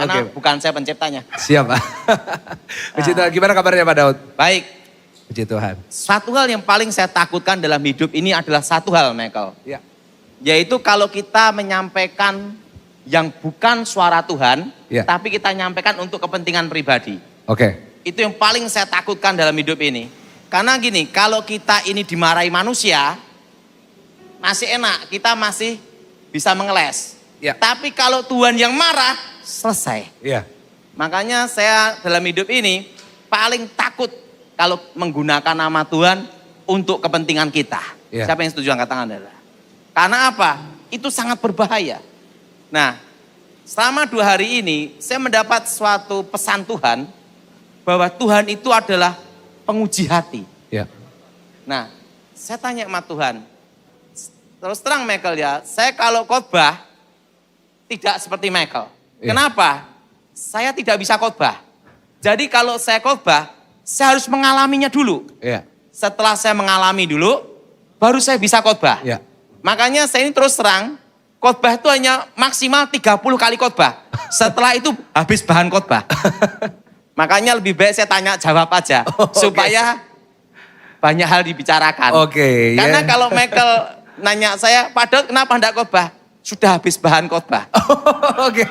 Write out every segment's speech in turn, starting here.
karena bukan saya penciptanya. Siap Pak. Puji Tuhan, gimana kabarnya Pak Daud? Baik, Puji Tuhan. satu hal yang paling saya takutkan dalam hidup ini adalah satu hal, Michael. Ya. Yaitu kalau kita menyampaikan yang bukan suara Tuhan, Ya. tapi kita nyampaikan untuk kepentingan pribadi. Oke. Itu yang paling saya takutkan dalam hidup ini. Karena gini, kalau kita ini dimarahi manusia, masih enak, kita masih bisa mengeles. Ya. Tapi kalau Tuhan yang marah, selesai. Iya. Makanya saya dalam hidup ini paling takut kalau menggunakan nama Tuhan untuk kepentingan kita. Ya. Siapa yang setuju angkat tangan adalah? Karena apa? Itu sangat berbahaya. Nah, selama 2 hari ini saya mendapat suatu pesan Tuhan bahwa Tuhan itu adalah penguji hati. Ya. Nah, saya tanya sama Tuhan, terus terang Michael ya, saya kalau khotbah tidak seperti Michael. Iya. Kenapa? Saya tidak bisa khotbah. Jadi kalau saya khotbah, saya harus mengalaminya dulu. Iya. Setelah saya mengalami dulu, baru saya bisa khotbah. Iya. Makanya saya ini terus terang, khotbah itu hanya maksimal 30 kali khotbah. Setelah itu habis bahan khotbah. Makanya lebih baik saya tanya jawab aja. Oke. Supaya banyak hal dibicarakan. Oke, Karena ya. kalau Michael nanya saya, Pak Daud kenapa enggak khotbah? Sudah habis bahan khotbah. Oke.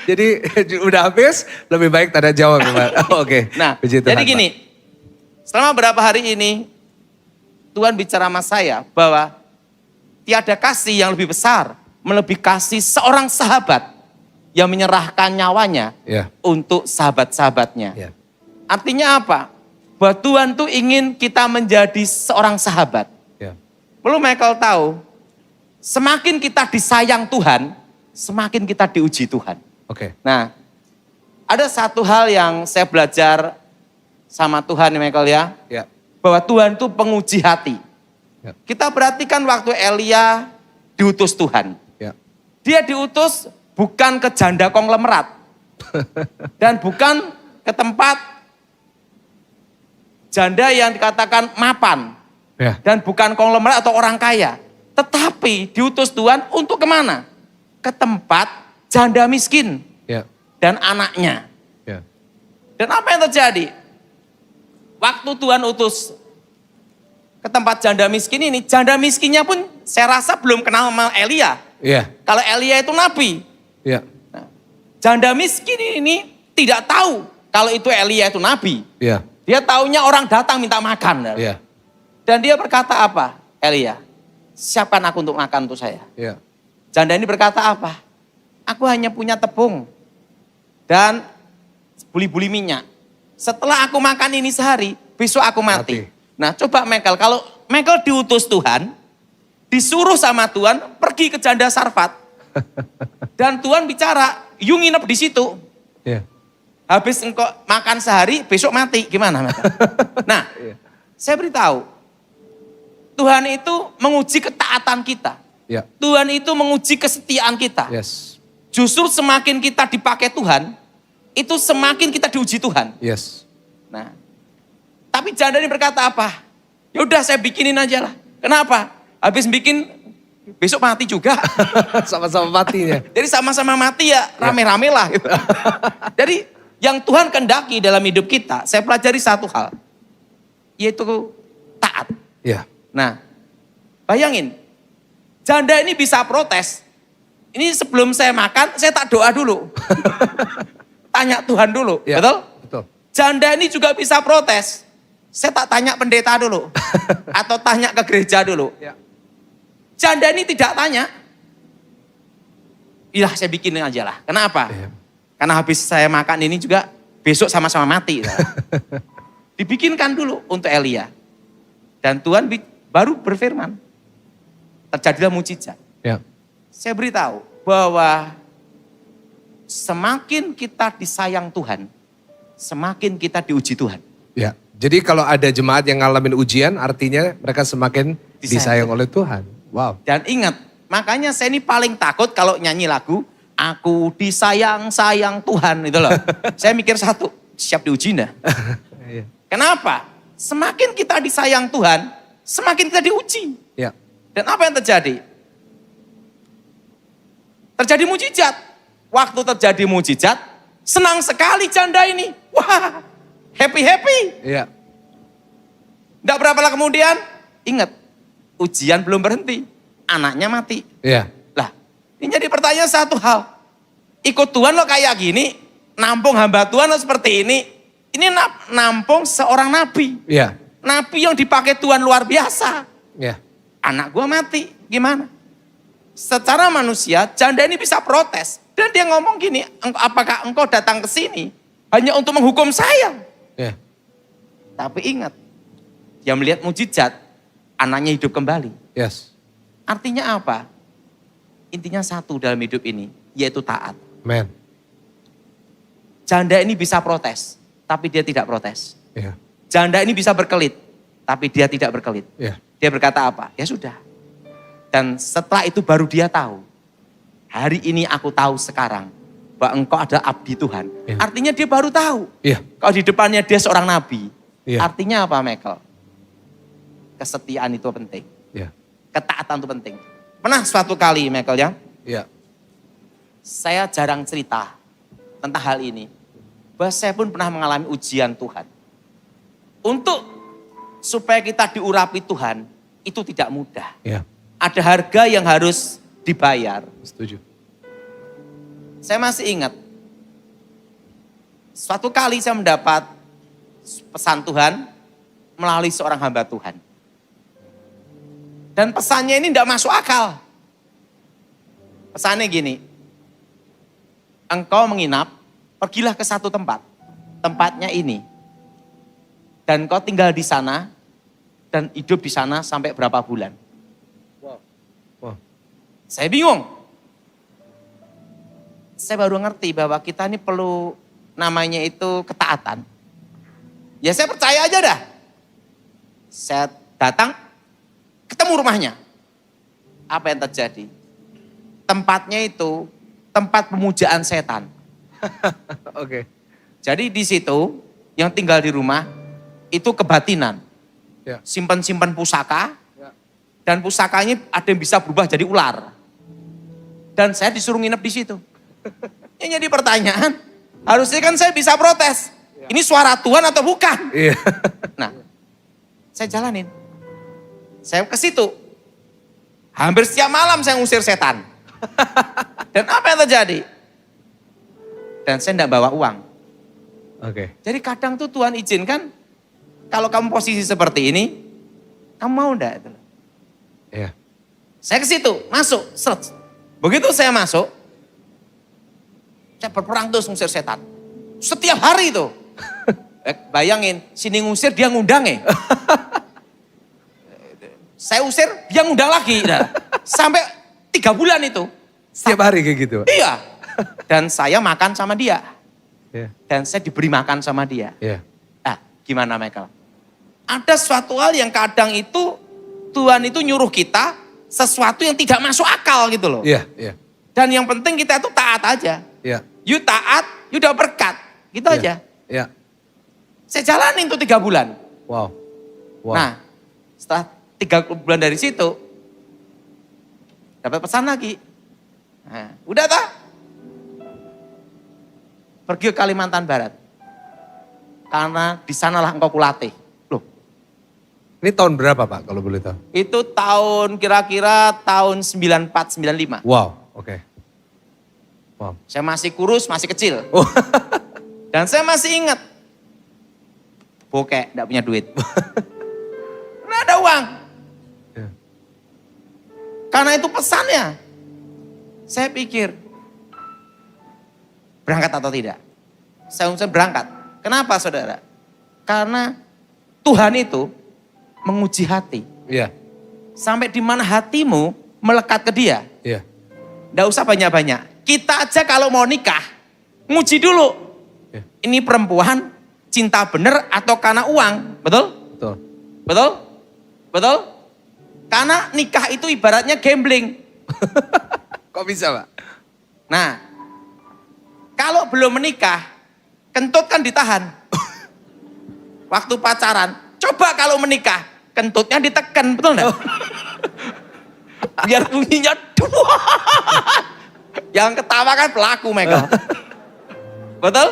Jadi udah habis, lebih baik tanda jawab ya Pak. Oke. Nah, Puji Tuhan, jadi Pak. gini, selama beberapa hari ini Tuhan bicara sama saya bahwa tiada kasih yang lebih besar melebihi kasih seorang sahabat yang menyerahkan nyawanya Ya. untuk sahabat-sahabatnya. Ya. Artinya apa? Bahwa Tuhan tuh ingin kita menjadi seorang sahabat. Ya. Perlu Michael tahu, semakin kita disayang Tuhan, semakin kita diuji Tuhan. Oke. Nah, ada satu hal yang saya belajar sama Tuhan Michael ya, Ya. bahwa Tuhan itu penguji hati. Ya. Kita perhatikan waktu Elia diutus Tuhan. Ya. Dia diutus bukan ke janda konglomerat. Dan bukan ke tempat janda yang dikatakan mapan. Ya. Dan bukan konglomerat atau orang kaya. Tetapi diutus Tuhan untuk kemana? Ke tempat janda miskin Ya. dan anaknya. Ya. Dan apa yang terjadi? Waktu Tuhan utus ke tempat janda miskin ini, janda miskinnya pun saya rasa belum kenal sama Elia. Iya. Kalau Elia itu nabi. Iya. Nah, janda miskin ini tidak tahu kalau itu Elia itu nabi. Iya. Dia taunya orang datang minta makan. Iya. Dan dia berkata apa? Elia, siapkan aku untuk makan untuk saya. Iya. Janda ini berkata apa? Aku hanya punya tepung dan buli-buli minyak. Setelah aku makan ini sehari, besok aku mati. Nah coba Michael, kalau Michael diutus Tuhan, disuruh sama Tuhan pergi ke janda Sarfat. Dan Tuhan bicara, you nginep di situ. Iya. Habis engkau makan sehari, besok mati. Gimana Michael? Nah, Iya. saya beritahu, Tuhan itu menguji ketaatan kita. Iya. Tuhan itu menguji kesetiaan kita. Yes. Justru semakin kita dipakai Tuhan, itu semakin kita diuji Tuhan. Yes. Nah, tapi janda ini berkata apa? Ya udah saya bikinin aja lah. Kenapa? Habis bikin besok mati juga. Sama-sama matinya. Jadi sama-sama mati ya rame-rame lah. Gitu. Jadi yang Tuhan kendaki dalam hidup kita, saya pelajari satu hal. Yaitu taat. Iya. Nah, bayangin. Janda ini bisa protes. Ini sebelum saya makan, saya tak doa dulu. Tanya Tuhan dulu, Iya. betul? Betul. Janda ini juga bisa protes. Saya tak tanya pendeta dulu. Atau tanya ke gereja dulu. Ya. Janda ini tidak tanya. Iya saya bikin aja lah. Kenapa? Iya. Karena habis saya makan ini juga besok sama-sama mati. Dibikinkan dulu untuk Elia. Dan Tuhan baru berfirman. Terjadilah mujizat. Ya. Saya beritahu bahwa semakin kita disayang Tuhan, semakin kita diuji Tuhan. Ya. Jadi kalau ada jemaat yang ngalamin ujian, artinya mereka semakin disayang oleh Tuhan. Wow. Dan ingat, makanya saya ini paling takut kalau nyanyi lagu, aku disayang-sayang Tuhan, itu loh. Saya mikir satu, siap diuji enggak? Iya. Kenapa? Semakin kita disayang Tuhan, semakin kita diuji. Ya. Dan apa yang terjadi? Terjadi mujizat. Waktu terjadi mujizat, Senang sekali janda ini. Wah, happy-happy. Iya. Tidak berapa lama kemudian, ingat, ujian belum berhenti. Anaknya mati. Iya. Lah, ini jadi pertanyaan satu hal. Ikut Tuhan lo kayak gini, nampung hamba Tuhan lo seperti ini. Ini nampung seorang nabi. Iya. Nabi yang dipakai Tuhan luar biasa. Iya. Anak gua mati, gimana? Secara manusia, janda ini bisa protes. Dan dia ngomong gini, apakah engkau datang ke sini hanya untuk menghukum saya? Iya. Tapi ingat, dia melihat mujizat, anaknya hidup kembali. Yes. Artinya apa? Intinya satu dalam hidup ini, yaitu taat. Amen. Janda ini bisa protes, tapi dia tidak protes. Iya. Janda ini bisa berkelit, tapi dia tidak berkelit. Iya. Dia berkata apa? Ya sudah. Dan setelah itu baru dia tahu. Hari ini aku tahu sekarang bahwa engkau adalah abdi Tuhan. Iya. Artinya dia baru tahu. Iya. Kalau di depannya dia seorang nabi. Iya. Artinya apa, Michael? Kesetiaan itu penting. Iya. Ketaatan itu penting. Pernah suatu kali, Michael ya, Iya. saya jarang cerita tentang hal ini. Bahwa saya pun pernah mengalami ujian Tuhan. Untuk supaya kita diurapi Tuhan, itu tidak mudah. Iya. Ada harga yang harus dibayar. Setuju. Saya masih ingat, suatu kali saya mendapat pesan Tuhan melalui seorang hamba Tuhan. Dan pesannya ini tidak masuk akal. Pesannya gini, engkau menginap, pergilah ke satu tempat. Tempatnya ini. Dan kau tinggal di sana, dan hidup di sana sampai berapa bulan. Wow. Saya bingung. Saya baru ngerti bahwa kita ini perlu namanya itu ketaatan. Ya saya percaya aja dah. Saya datang, ketemu rumahnya. Apa yang terjadi? Tempatnya itu tempat pemujaan setan. Oke. Jadi di situ yang tinggal di rumah itu kebatinan. Ya. Simpan-simpan pusaka. Ya. Dan pusakanya ada yang bisa berubah jadi ular. Dan saya disuruh nginep di situ. Yang jadi pertanyaan, harusnya kan saya bisa protes. Ya. Ini suara Tuhan atau bukan? Iya. Nah, saya jalanin. Saya ke situ. Hampir setiap malam saya ngusir setan. Dan apa yang terjadi? Dan saya tidak bawa uang. Oke. Jadi kadang tuh Tuhan izinkan, kalau kamu posisi seperti ini, kamu mau enggak? Iya. Saya ke situ, masuk, seret. Begitu saya masuk, saya berperang terus ngusir setan. Setiap hari itu. Bayangin, sini ngusir dia ngundang ya. Saya usir, dia ngundang lagi. Nah, sampai 3 bulan itu. Setiap hari kayak gitu, Pak? Iya. Dan saya makan sama dia. Iya. Dan saya diberi makan sama dia. Iya. Nah, gimana Michael? Ada suatu hal yang kadang itu Tuhan itu nyuruh kita sesuatu yang tidak masuk akal gitu loh. Iya. Iya. Dan yang penting kita itu taat aja. Iya. You taat, you udah berkat. Gitu Iya. aja. Iya. Saya jalanin tuh 3 bulan. Wow. Wow. Nah, setelah 3 bulan dari situ, dapat pesan lagi. Nah, udah tak? Pergi ke Kalimantan Barat. Karena di sanalah engkau kulatih. Loh, Ini tahun berapa, Pak, kalau boleh tahu? itu tahun kira-kira tahun 94-95. Wow. Oke. Wow. Saya masih kurus, masih kecil. Oh. Dan saya masih ingat. Bokek, enggak punya duit. Nggak ada uang. Iya. Karena itu pesannya. Saya pikir, berangkat atau tidak? Saya berangkat. Kenapa saudara? Karena Tuhan itu menguji hati. Iya. Sampai di mana hatimu melekat ke dia. Iya. Nggak usah banyak-banyak. Kita aja kalau mau nikah, nguji dulu. Iya. Ini perempuan cinta bener atau karena uang. Betul? Betul. Betul? Betul? Karena nikah itu ibaratnya gambling. Kok bisa, Pak? Nah, kalau belum menikah, kentut kan ditahan. Waktu pacaran, coba kalau menikah, kentutnya ditekan, betul enggak? Biar bunyinya duat. Yang ketawa kan pelaku, Michael. Betul?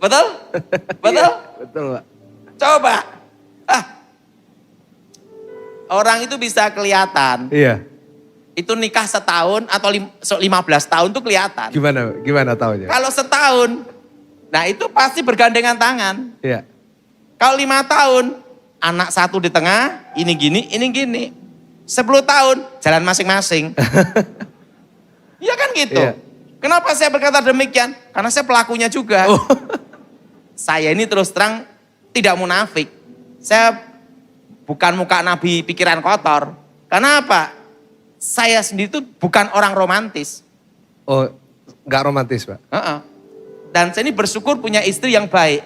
Betul? Betul? Iya, betul, Pak. Coba. Orang itu bisa kelihatan. Iya. Itu nikah setahun atau 15 tahun tuh kelihatan. Gimana taunya? Kalau setahun, nah itu pasti bergandengan tangan. Iya. Kalau 5 tahun, anak satu di tengah, ini gini, ini gini. 10 tahun, jalan masing-masing. Iya kan gitu. Iya. Kenapa saya berkata demikian? Karena saya pelakunya juga. Oh. Saya ini terus terang tidak munafik. Saya bukan muka nabi pikiran kotor. Karena apa? Saya sendiri itu bukan orang romantis. Oh, nggak romantis, Pak? Dan saya ini bersyukur punya istri yang baik.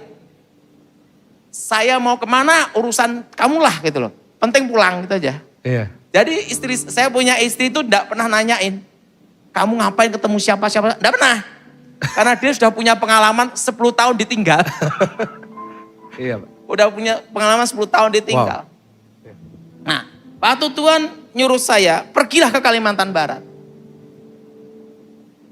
Saya mau kemana urusan kamulah gitu loh. Penting pulang gitu aja. Iya. Jadi saya punya istri itu enggak pernah nanyain. Kamu ngapain ketemu siapa-siapa? Enggak pernah. Karena dia sudah punya pengalaman 10 tahun ditinggal. Iya, Pak. Udah punya pengalaman 10 tahun ditinggal. Wow. Nah, waktu Tuhan nyuruh saya, pergilah ke Kalimantan Barat.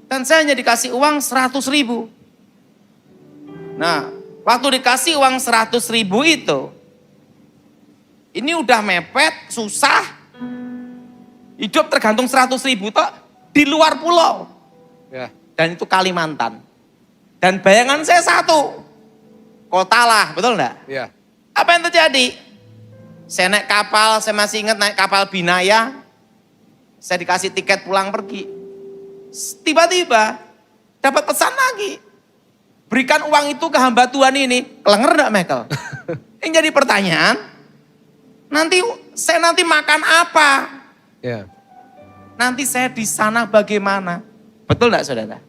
Dan saya hanya dikasih uang 100.000. Nah, waktu dikasih uang 100.000 itu, ini udah mepet, susah. Hidup tergantung 100.000 toh di luar pulau. Ya. Dan itu Kalimantan. Dan bayangan saya satu, kota lah, betul enggak? Iya. Apa yang terjadi? Saya naik kapal, saya masih ingat naik kapal Binaya. Saya dikasih tiket pulang pergi. Tiba-tiba dapat pesan lagi. Berikan uang itu ke hamba Tuhan ini. Kelenger enggak Michael? Yang jadi pertanyaan, saya nanti makan apa? Iya. Nanti saya di sana bagaimana? Betul enggak saudara?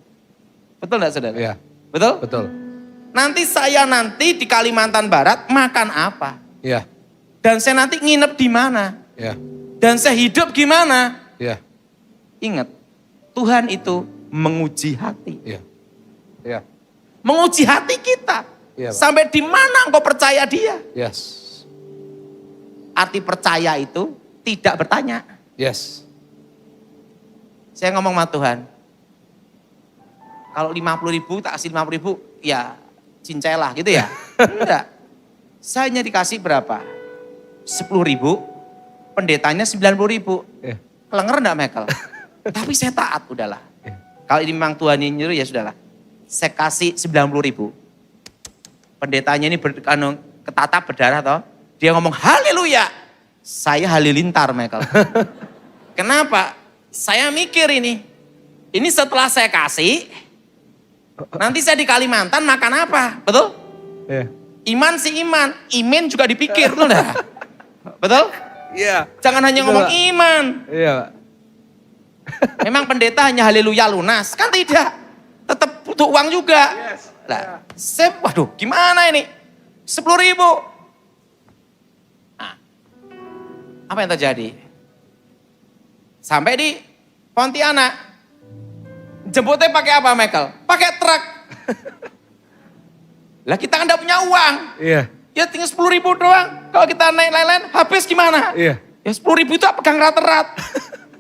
Betul enggak saudara? Iya. Betul? Betul. Nanti saya di Kalimantan Barat makan apa? Iya. Dan saya nanti nginep di mana? Iya. Dan saya hidup gimana? Iya. Ingat, Tuhan itu menguji hati. Iya. Iya. Menguji hati kita. Iya, Pak. Sampai di mana engkau percaya dia? Yes. Arti percaya itu tidak bertanya. Yes. Saya ngomong sama Tuhan, kalau 50.000 tak kasih 50.000, ya cincelah gitu ya. Enggak. Saya hanya dikasih berapa? 10.000, pendetanya 90.000. Iya. Kelenger enggak Michael? Tapi saya taat, udahlah. Iya. Kalau ini memang Tuhan yang nyuruh ya sudahlah. Saya kasih 90.000. Pendetanya ini ketatap berdarah toh. Dia ngomong haleluya. Saya halilintar Michael. Kenapa? Saya mikir ini. Ini setelah saya kasih, nanti saya di Kalimantan makan apa? Betul? Iya. Iman sih iman, iman juga dipikir, betul enggak? Betul? Iya. Jangan hanya Betul, ngomong Pak. iman. Iya, Pak. Memang pendeta hanya haleluya lunas, kan tidak. Tetap butuh uang juga. Yes. Lah, waduh gimana ini? 10.000. Nah, apa yang terjadi? Sampai di Pontianak. Jemputnya pakai apa Michael? Pakai truk. Lah kita kan gak punya uang. Iya. Ya tinggal 10.000 doang. Kalau kita naik lain-lain habis gimana? Iya. Ya 10.000 itu pegang rat-rat.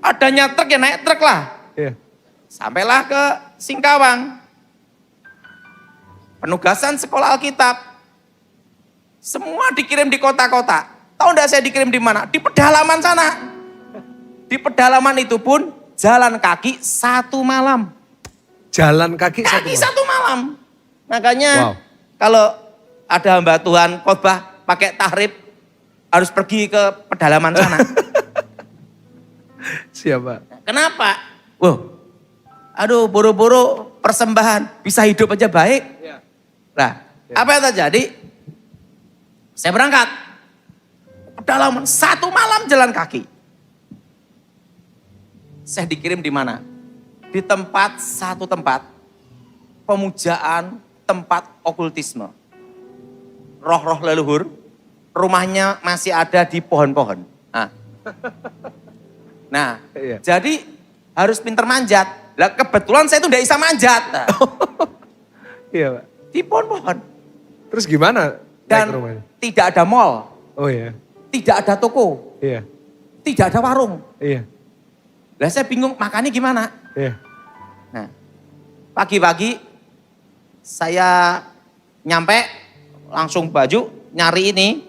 Adanya truk ya naik truk lah. Iya. Sampailah ke Singkawang. Penugasan sekolah Alkitab. Semua dikirim di kota-kota. Tahu enggak saya dikirim di mana? Di pedalaman sana. Di pedalaman itu pun jalan kaki 1 malam. Jalan kaki Kaki satu 1 malam. Makanya Wow. kalau ada hamba Tuhan khotbah pakai tahrib harus pergi ke pedalaman sana. Siapa? Kenapa? Wow. Aduh, boro-boro persembahan bisa hidup aja baik. Iya. Nah, apa yang terjadi? Saya berangkat. Pedalaman 1 malam jalan kaki. Saya dikirim di mana? Di satu tempat pemujaan, tempat okultisme. Roh-roh leluhur, rumahnya masih ada di pohon-pohon. Nah, Iya. jadi harus pinter manjat. Lah kebetulan saya itu tidak bisa manjat. Nah, Iya, Pak. di pohon-pohon. Terus gimana naik Dan ke rumahnya? tidak ada mall, Oh iya. tidak ada toko, Iya. tidak ada warung. Iya. Lah saya bingung makannya gimana. Iya. Nah, pagi-pagi saya nyampe langsung baju nyari ini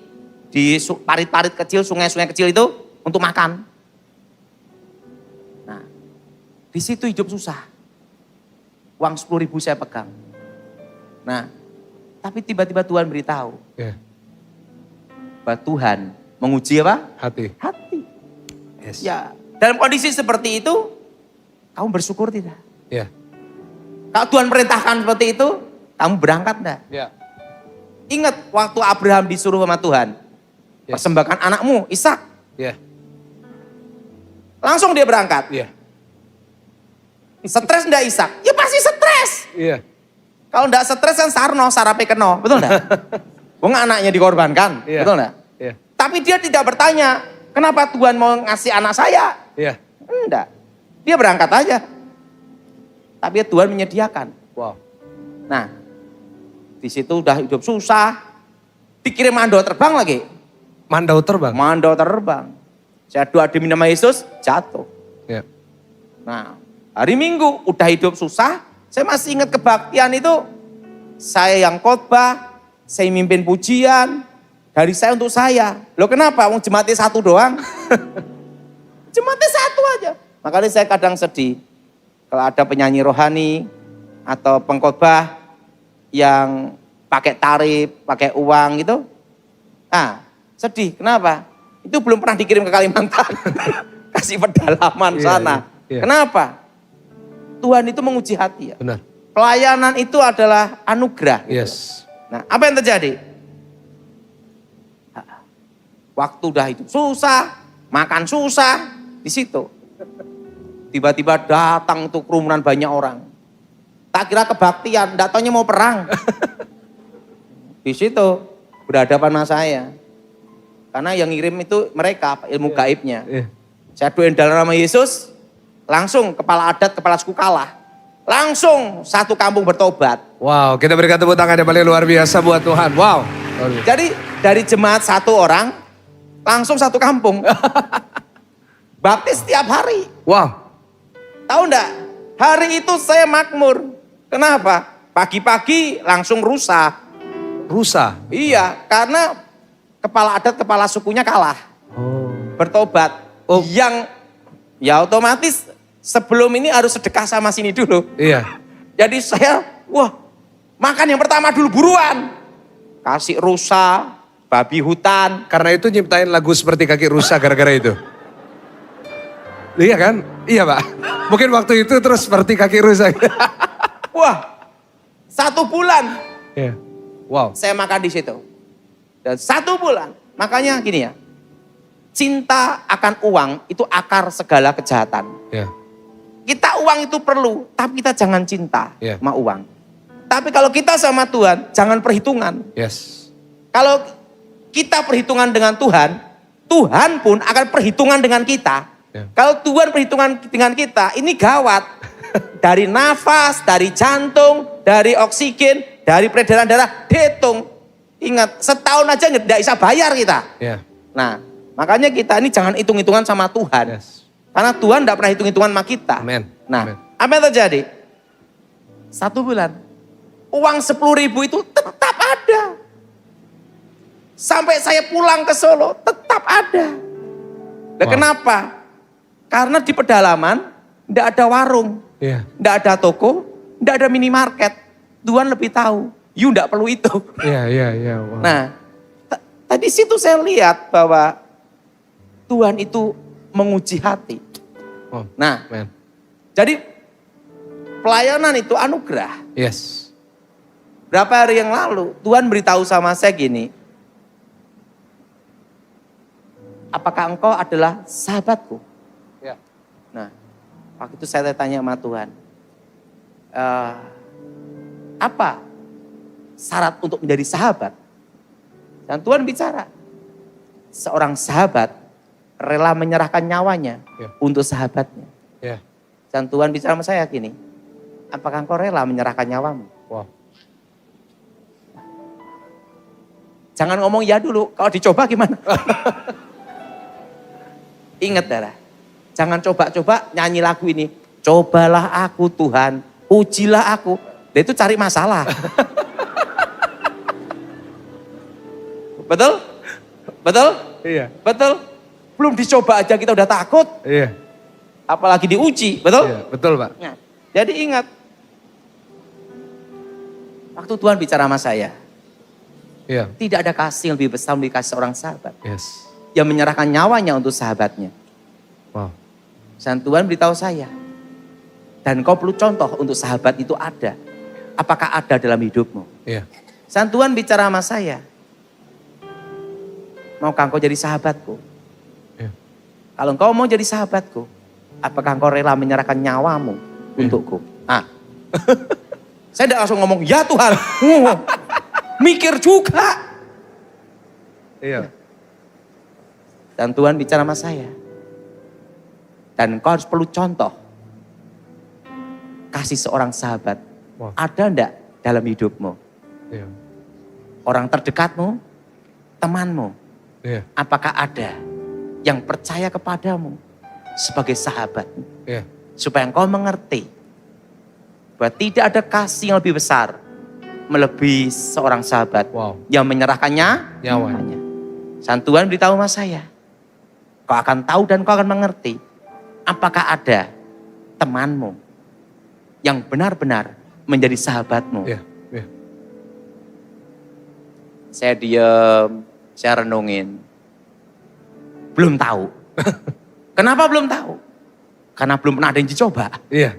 di parit-parit kecil, sungai-sungai kecil itu untuk makan. Nah, di situ hidup susah. Uang 10.000 saya pegang. Nah, tapi tiba-tiba Tuhan beritahu. Ya. Bahwa Tuhan menguji apa? Hati. Hati. Yes. Ya, dalam kondisi seperti itu, kamu bersyukur tidak? Ya. Kalau Tuhan perintahkan seperti itu, kamu berangkat enggak? Ya. Ingat waktu Abraham disuruh sama Tuhan, Yes. persembahkan anakmu, Ishak. Ya. Langsung dia berangkat. Ya. Stres enggak Ishak? Ya pasti stres. Iya. Kalau enggak stres kan sarno, sarape keno, betul enggak? Wong anaknya dikorbankan, Iya. betul enggak? Iya. Tapi dia tidak bertanya, kenapa Tuhan mau ngasih anak saya? Iya. Enggak. Dia berangkat aja. Tapi Tuhan menyediakan. Wow. Nah, di situ udah hidup susah. Dikirim mandau terbang lagi. Mandau terbang. Mandau terbang. Saya doa demi nama Yesus, jatuh. Ya. Nah, hari Minggu udah hidup susah. Saya masih ingat kebaktian itu. Saya yang khotbah, saya mimpin pujian. Dari saya untuk saya. Loh kenapa? Wong jemaatnya satu doang. Jemaatnya satu aja. Makanya saya kadang sedih. Kalau ada penyanyi rohani atau pengkhotbah yang pakai tarif, pakai uang gitu. Ah, sedih. Kenapa? Itu belum pernah dikirim ke Kalimantan. Kasih pedalaman Iya, sana. iya. Kenapa? Tuhan itu menguji hati ya. Benar. Pelayanan itu adalah anugerah. Gitu. Yes. Nah, apa yang terjadi? Waktu udah hidup susah, makan susah, di situ. Tiba-tiba datang tuh kerumunan banyak orang. Tak kira kebaktian, enggak taunya mau perang. Di situ berhadapan sama saya. Karena yang ngirim itu mereka, ilmu gaibnya. Iya. Saya doain dalam nama Yesus, langsung kepala adat, kepala suku kalah. Langsung satu kampung bertobat. Wow, kita berikan tepuk tangan yang paling luar biasa buat Tuhan. Wow. Jadi dari jemaat satu orang, langsung satu kampung. Baptis setiap hari. Wow. Tahu enggak? Hari itu saya makmur. Kenapa? Pagi-pagi langsung rusak. Rusa. Iya, karena kepala adat, kepala sukunya kalah. Oh. Bertobat. Oh. Yang ya otomatis sebelum ini harus sedekah sama sini dulu. Iya. Jadi saya, wah makan yang pertama dulu buruan. Kasih rusa, babi hutan. Karena itu nyiptain lagu seperti kaki rusa gara-gara itu. Iya kan? Iya Pak. Mungkin waktu itu terus seperti kaki rusa. Wah, 1 bulan Iya. Wow. saya makan di situ. Dan 1 bulan, makanya gini ya. Cinta akan uang itu akar segala kejahatan. Iya. Kita uang itu perlu, tapi kita jangan cinta Iya. sama uang. Tapi kalau kita sama Tuhan, jangan perhitungan. Yes. Kalau kita perhitungan dengan Tuhan, Tuhan pun akan perhitungan dengan kita. Ya. Kalau Tuhan perhitungan dengan kita, ini gawat. Dari nafas, dari jantung, dari oksigen, dari peredaran darah, dihitung. Ingat, setahun aja nggak bisa bayar kita. Iya. Nah, makanya kita ini jangan hitung-hitungan sama Tuhan. Yes. Karena Tuhan tidak pernah hitung-hitungan sama kita. Amen. Nah, Amen. apa yang terjadi? 1 bulan. Uang 10.000 itu tetap ada. Sampai saya pulang ke Solo, tetap ada. Nah, Wow. kenapa? Karena di pedalaman tidak ada warung, Iya. tidak ada toko, tidak ada minimarket. Tuhan lebih tahu. You tidak perlu itu. Iya. Wow. Nah, tadi situ saya lihat bahwa Tuhan itu menguji hati. Wow. Nah, Amen. jadi pelayanan itu anugerah. Yes. Berapa hari yang lalu Tuhan beritahu sama saya gini. Apakah engkau adalah sahabatku? Ya. Nah, waktu itu saya tanya sama Tuhan. Apa syarat untuk menjadi sahabat? Dan Tuhan bicara. Seorang sahabat rela menyerahkan nyawanya Ya. untuk sahabatnya. Ya. Dan Tuhan bicara sama saya gini. Apakah engkau rela menyerahkan nyawamu? Wow. Jangan ngomong ya dulu, kalau dicoba gimana? Ingat darah, jangan coba-coba nyanyi lagu ini. Cobalah aku Tuhan, ujilah aku. Dia itu cari masalah. Betul? Betul? Iya. Betul? Belum dicoba aja kita udah takut. Iya. Apalagi diuji, betul? Iya, betul Pak. Nah, jadi ingat. Waktu Tuhan bicara sama saya. Iya. Tidak ada kasih yang lebih besar dari kasih seorang sahabat. Yes. Yang menyerahkan nyawanya untuk sahabatnya. Wow. Dan Tuhan beritahu saya. Dan kau perlu contoh untuk sahabat itu ada. Apakah ada dalam hidupmu? Iya. Dan Tuhan bicara sama saya. Maukah engkau jadi sahabatku? Iya. Kalau engkau mau jadi sahabatku, apakah engkau rela menyerahkan nyawamu untukku? Ah. Saya tidak langsung ngomong, ya Tuhan. Mikir juga. Iya. Dan Tuhan bicara sama saya. Dan engkau harus perlu contoh. Kasih seorang sahabat. Wah. Ada enggak dalam hidupmu? Iya. Orang terdekatmu, temanmu. Iya. Apakah ada yang percaya kepadamu sebagai sahabat? Iya. Supaya engkau mengerti bahwa tidak ada kasih yang lebih besar melebihi seorang sahabat Wow. yang menyerahkannya Nyawanya. Dan Tuhan beritahu sama saya, kau akan tahu dan kau akan mengerti apakah ada temanmu yang benar-benar menjadi sahabatmu. Iya. Iya. Saya diam, saya renungin. Belum tahu. Kenapa belum tahu? Karena belum pernah ada yang dicoba. Iya.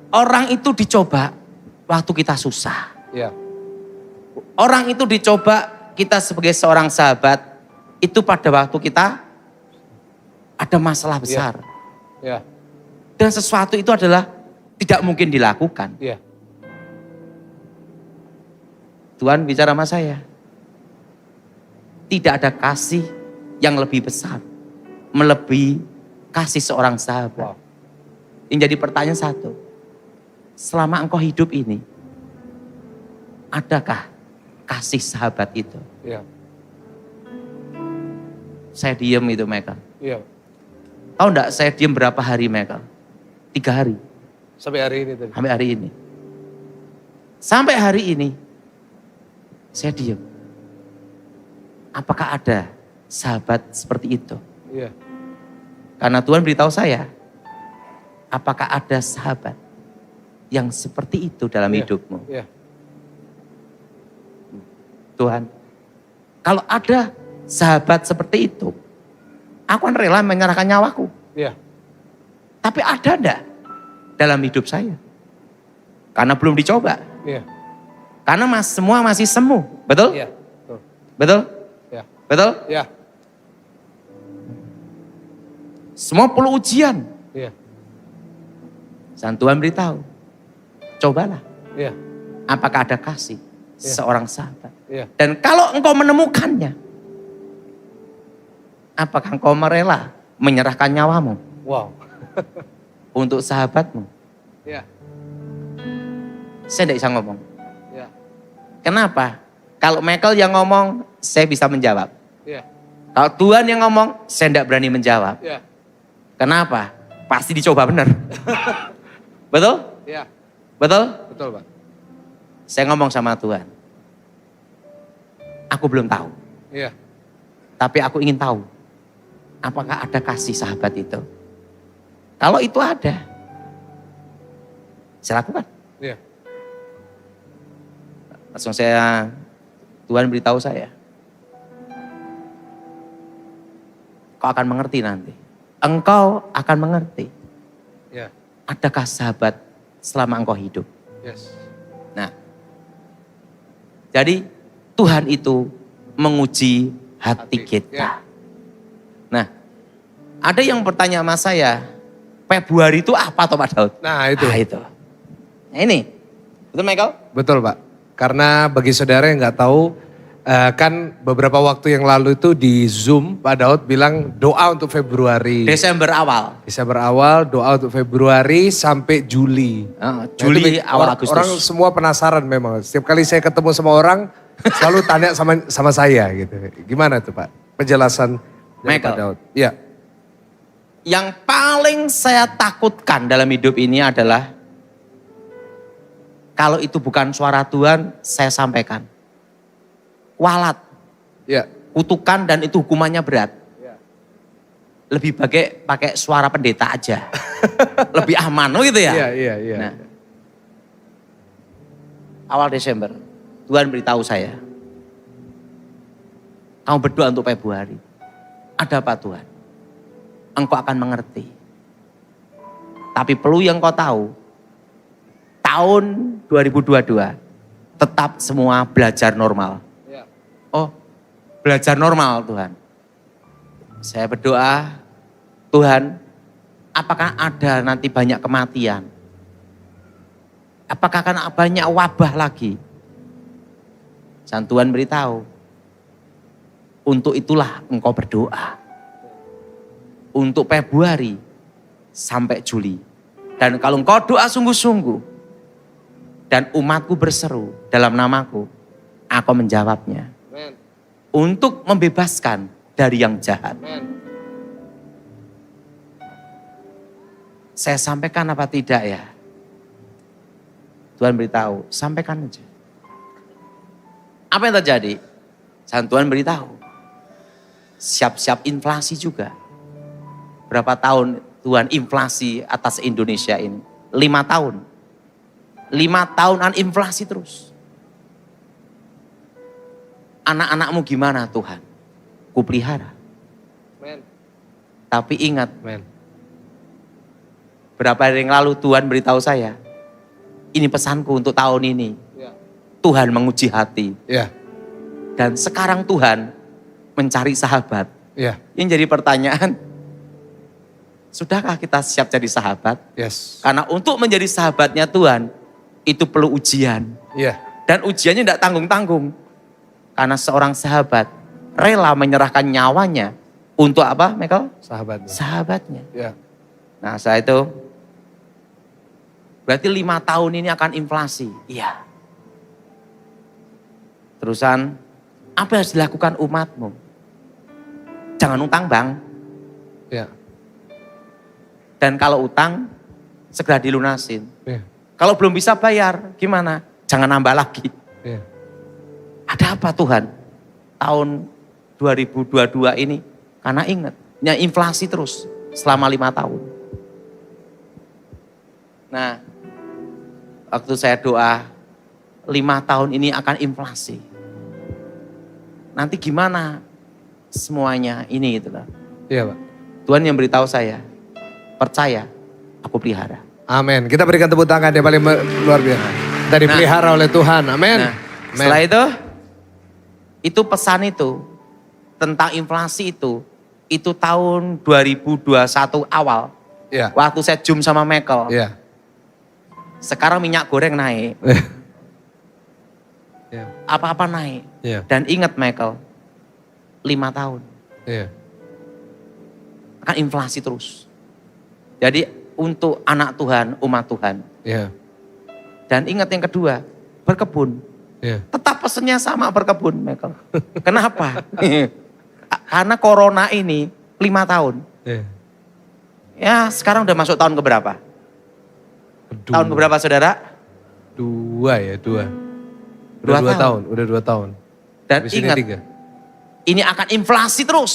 Orang itu dicoba waktu kita susah. Iya. Orang itu dicoba kita sebagai seorang sahabat itu pada waktu kita ada masalah besar. Iya. Dan sesuatu itu adalah tidak mungkin dilakukan. Iya. Tuhan bicara sama saya. Tidak ada kasih yang lebih besar melebihi kasih seorang sahabat. Wow. Yang jadi pertanyaan satu. Selama engkau hidup ini, adakah kasih sahabat itu? Iya. Saya diam itu Michael. Iya. Tahu enggak saya diam berapa hari Michael? 3 hari. Sampai hari ini tadi. Sampai hari ini. Sampai hari ini. Saya diam. Apakah ada sahabat seperti itu? Iya. Karena Tuhan beritahu saya. Apakah ada sahabat yang seperti itu dalam Iya. hidupmu? Iya. Tuhan. Kalau ada sahabat seperti itu. Aku akan rela menyerahkan nyawaku. Iya. Tapi ada enggak dalam hidup saya? Karena belum dicoba. Iya. Karena semua masih semu. Betul? Iya. Betul. Betul? Iya. Betul? Iya. Semua perlu ujian. Iya. Dan Tuhan beritahu. Cobalah. Iya. Apakah ada kasih seorang sahabat. Iya. Dan kalau engkau menemukannya. Apakah engkau merela menyerahkan nyawamu Wow. untuk sahabatmu? Iya. Saya tidak bisa ngomong. Iya. Kenapa? Kalau Michael yang ngomong, saya bisa menjawab. Iya. Kalau Tuhan yang ngomong, saya tidak berani menjawab. Iya. Kenapa? Pasti dicoba benar. Betul? Iya. Betul? Betul Pak. Saya ngomong sama Tuhan. Aku belum tahu. Iya. Tapi aku ingin tahu. Apakah ada kasih sahabat itu? Kalau itu ada. Saya lakukan. Iya. Langsung Tuhan beritahu saya. Kau akan mengerti nanti. Engkau akan mengerti. Iya. Adakah sahabat selama engkau hidup? Yes. Nah. Jadi Tuhan itu menguji hati kita. Ya. Nah. Ada yang bertanya sama saya. Februari itu apa toh Pak Daud? Nah itu. Nah itu. Nah ini. Betul Michael? Betul Pak. Karena bagi saudara yang nggak tahu, kan beberapa waktu yang lalu itu di Zoom Pak Daud bilang doa untuk Februari. Desember awal. Desember awal, doa untuk Februari sampai Juli. Juli Nah, itu awal Agustus. Orang semua penasaran memang. Setiap kali saya ketemu sama orang, selalu tanya sama saya gitu. Gimana tuh Pak? Penjelasan dari Michael. Pak Daud. Iya. Yang paling saya takutkan dalam hidup ini adalah Kalau itu bukan suara Tuhan, saya sampaikan. Kualat, Ya. kutukan dan itu hukumannya berat. Ya. Lebih pakai suara pendeta aja. Lebih aman, gitu ya. Iya. Nah, awal Desember, Tuhan beritahu saya, kamu berdoa untuk Februari. Ada apa Tuhan? Engkau akan mengerti. Tapi perlu yang kau tahu, tahun 2022 tetap semua belajar normal. Ya. Oh, belajar normal Tuhan. Saya berdoa, Tuhan, apakah ada nanti banyak kematian? Apakah akan banyak wabah lagi? Dan Tuhan beritahu, untuk itulah engkau berdoa. Untuk Februari sampai Juli. Dan kalau engkau doa sungguh-sungguh, dan umatku berseru dalam namaku, aku menjawabnya. Amen. Untuk membebaskan dari yang jahat. Amen. Saya sampaikan apa tidak ya? Tuhan beritahu, sampaikan aja. Apa yang terjadi? Dan Tuhan beritahu, siap-siap inflasi juga. Berapa tahun Tuhan inflasi atas Indonesia ini? 5 tahun. 5 tahunan inflasi terus. Anak-anakmu gimana Tuhan? Kupelihara. Amen. Tapi ingat, Amen. berapa hari yang lalu Tuhan beritahu saya, ini pesanku untuk tahun ini. Ya. Tuhan menguji hati. Ya. Dan sekarang Tuhan mencari sahabat. Ya. Yang jadi pertanyaan, sudahkah kita siap jadi sahabat? Yes. Karena untuk menjadi sahabatnya Tuhan, itu perlu ujian. Iya. Dan ujiannya tidak tanggung-tanggung. Karena seorang sahabat rela menyerahkan nyawanya untuk apa, Michael? Sahabatnya. Sahabatnya. Ya. Nah, saya itu berarti 5 tahun ini akan inflasi. Iya. Terusan, apa yang harus dilakukan umatmu? Jangan utang bang. Ya. Dan kalau utang, segera dilunasin. Ya. Kalau belum bisa bayar, gimana? Jangan nambah lagi. Ya. Ada apa Tuhan? Tahun 2022 ini, karena ingat, inflasi terus selama 5 tahun. Nah, waktu saya doa, 5 tahun ini akan inflasi. Nanti gimana semuanya ini gitu loh. Iya Pak. Tuhan yang beritahu saya, percaya, aku pelihara. Amin. Kita berikan tepuk tangan yang paling luar biasa. Kita dipelihara oleh Tuhan. Amin. Nah, Amin. setelah itu pesan itu tentang inflasi itu tahun 2021 awal. Ya. Waktu saya zoom sama Michael. Ya. Sekarang minyak goreng naik. Ya. Apa-apa naik. Ya. Dan ingat Michael, 5 tahun. Ya. Akan inflasi terus. Jadi untuk anak Tuhan, umat Tuhan. Ya. Dan ingat yang kedua, berkebun. Ya. Tetap pesennya sama berkebun, Michael. Kenapa? Karena corona ini 5 tahun. Ya. Ya sekarang udah masuk tahun keberapa? Tahun keberapa saudara? 2 ya, 2. Dua Udah 2 tahun. tahun, udah 2 tahun. Dan Habis ini ingat, 3. ini akan inflasi terus.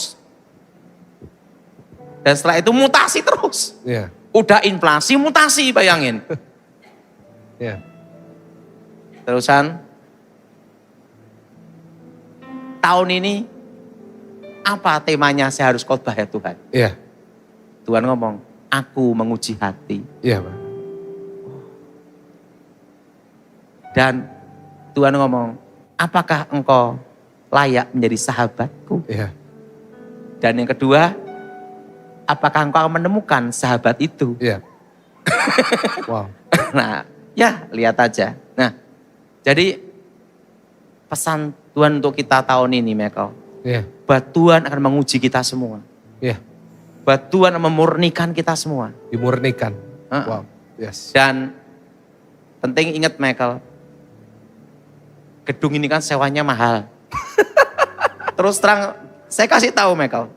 Dan setelah itu mutasi terus. Ya. Udah inflasi, mutasi bayangin. Ya. Terusan, tahun ini apa temanya saya harus khotbah ya Tuhan? Ya. Tuhan ngomong, aku menguji hati. Iya Pak. Dan Tuhan ngomong, apakah engkau layak menjadi sahabatku? Iya. Dan yang kedua, apakah engkau akan menemukan sahabat itu? Iya. Wow. Nah, ya lihat aja. Nah, jadi pesan Tuhan untuk kita tahun ini, Michael. Iya. Bahwa Tuhan akan menguji kita semua. Iya. Bahwa Tuhan akan memurnikan kita semua. Dimurnikan. Uh-uh. Wow. Yes. Dan penting ingat Michael, gedung ini kan sewanya mahal. Terus terang, saya kasih tahu Michael.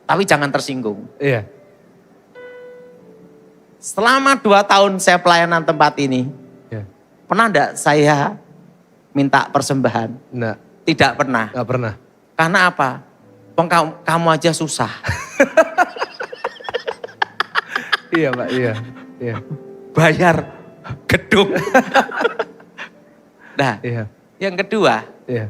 Tapi jangan tersinggung. Iya. Selama 2 tahun saya pelayanan tempat ini, pernah enggak saya minta persembahan? Enggak, Tidak pernah. enggak pernah. Karena apa? Kamu aja susah. Iya Pak, iya. Iya. Bayar gedung. Nah, Iya. yang kedua, Iya.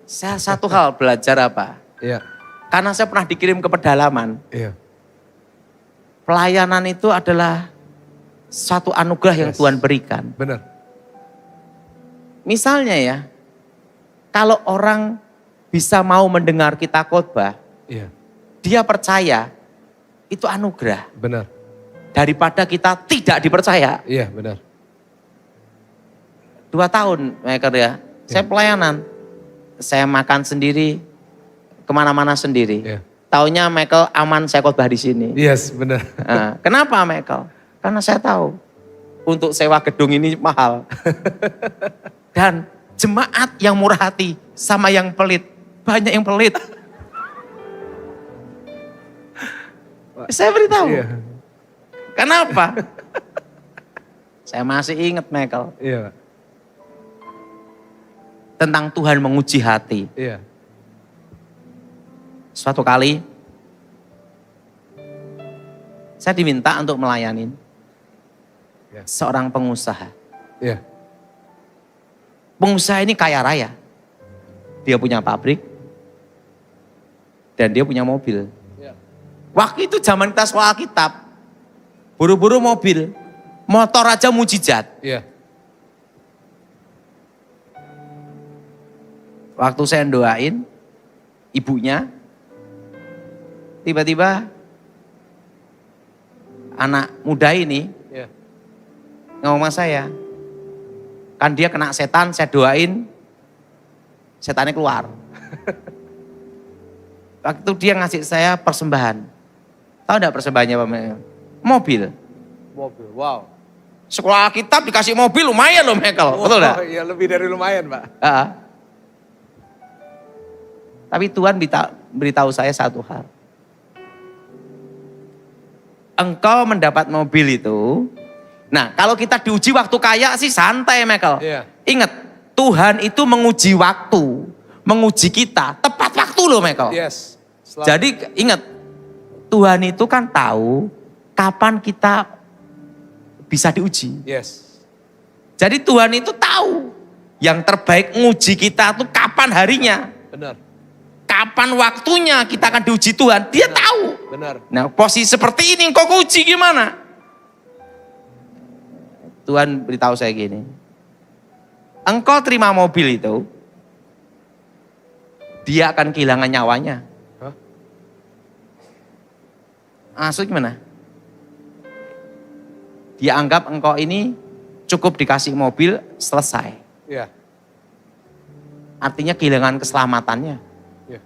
saya satu hal belajar apa? Iya. Karena saya pernah dikirim ke pedalaman. Iya. Pelayanan itu adalah suatu anugerah yang Yes. Tuhan berikan. Benar. Misalnya ya, kalau orang bisa mau mendengar kita khotbah, Iya. dia percaya, itu anugerah. Benar. Daripada kita tidak dipercaya. Iya, benar. 2 tahun, Maker ya. Saya pelayanan. Saya makan sendiri, kemana-mana sendiri. Iya. Taunya Michael aman saya khotbah di sini. Yes, benar. Nah, kenapa Michael? Karena saya tahu untuk sewa gedung ini mahal. Dan jemaat yang murah hati sama yang pelit, banyak yang pelit. Saya beritahu. Iya. Kenapa? Saya masih ingat Michael Iya, Pak. tentang Tuhan menguji hati. Iya. Suatu kali saya diminta untuk melayani Ya. seorang pengusaha. Iya. Pengusaha ini kaya raya. Dia punya pabrik dan dia punya mobil. Iya. Waktu itu zaman kita sekolah Alkitab, buru-buru mobil, motor aja mujizat. Iya. Waktu saya doain ibunya, tiba-tiba anak muda ini Iya. ngomong sama saya, kan dia kena setan, saya doain, setannya keluar. Waktu itu dia ngasih saya persembahan. Tahu enggak persembahannya Pak? Mobil. Mobil, wow. Sekolah Alkitab dikasih mobil lumayan loh Michael, betul enggak? Oh, iya, lebih dari lumayan, Pak. Tapi Tuhan beritahu saya satu hal. Engkau mendapat mobil itu, nah kalau kita diuji waktu kaya sih santai Michael. Iya. Ingat, Tuhan itu menguji waktu, menguji kita, tepat waktu loh Michael. Yes. Jadi ingat, Tuhan itu kan tahu kapan kita bisa diuji. Yes. Jadi Tuhan itu tahu yang terbaik nguji kita tuh kapan harinya. Benar. Kapan waktunya kita akan diuji Tuhan, dia tahu. Benar. Nah posisi seperti ini kok uji gimana? Tuhan beritahu saya gini, engkau terima mobil itu, dia akan kehilangan nyawanya. Hah? Maksud gimana? Dia anggap engkau ini cukup dikasih mobil, selesai. Iya. Artinya kehilangan keselamatannya. Iya.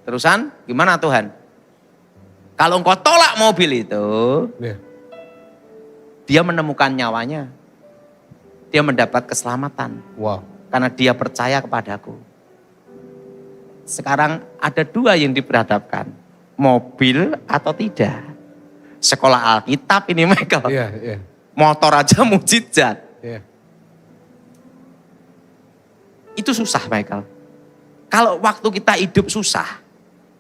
Terusan gimana Tuhan? Kalau engkau tolak mobil itu, Iya. dia menemukan nyawanya. Dia mendapat keselamatan. Wow. Karena dia percaya kepadaku. Sekarang ada 2 yang diperhadapkan. Mobil atau tidak. Sekolah Alkitab ini Michael. Iya, iya. Motor aja mujizat. Iya. Itu susah Michael. Kalau waktu kita hidup susah,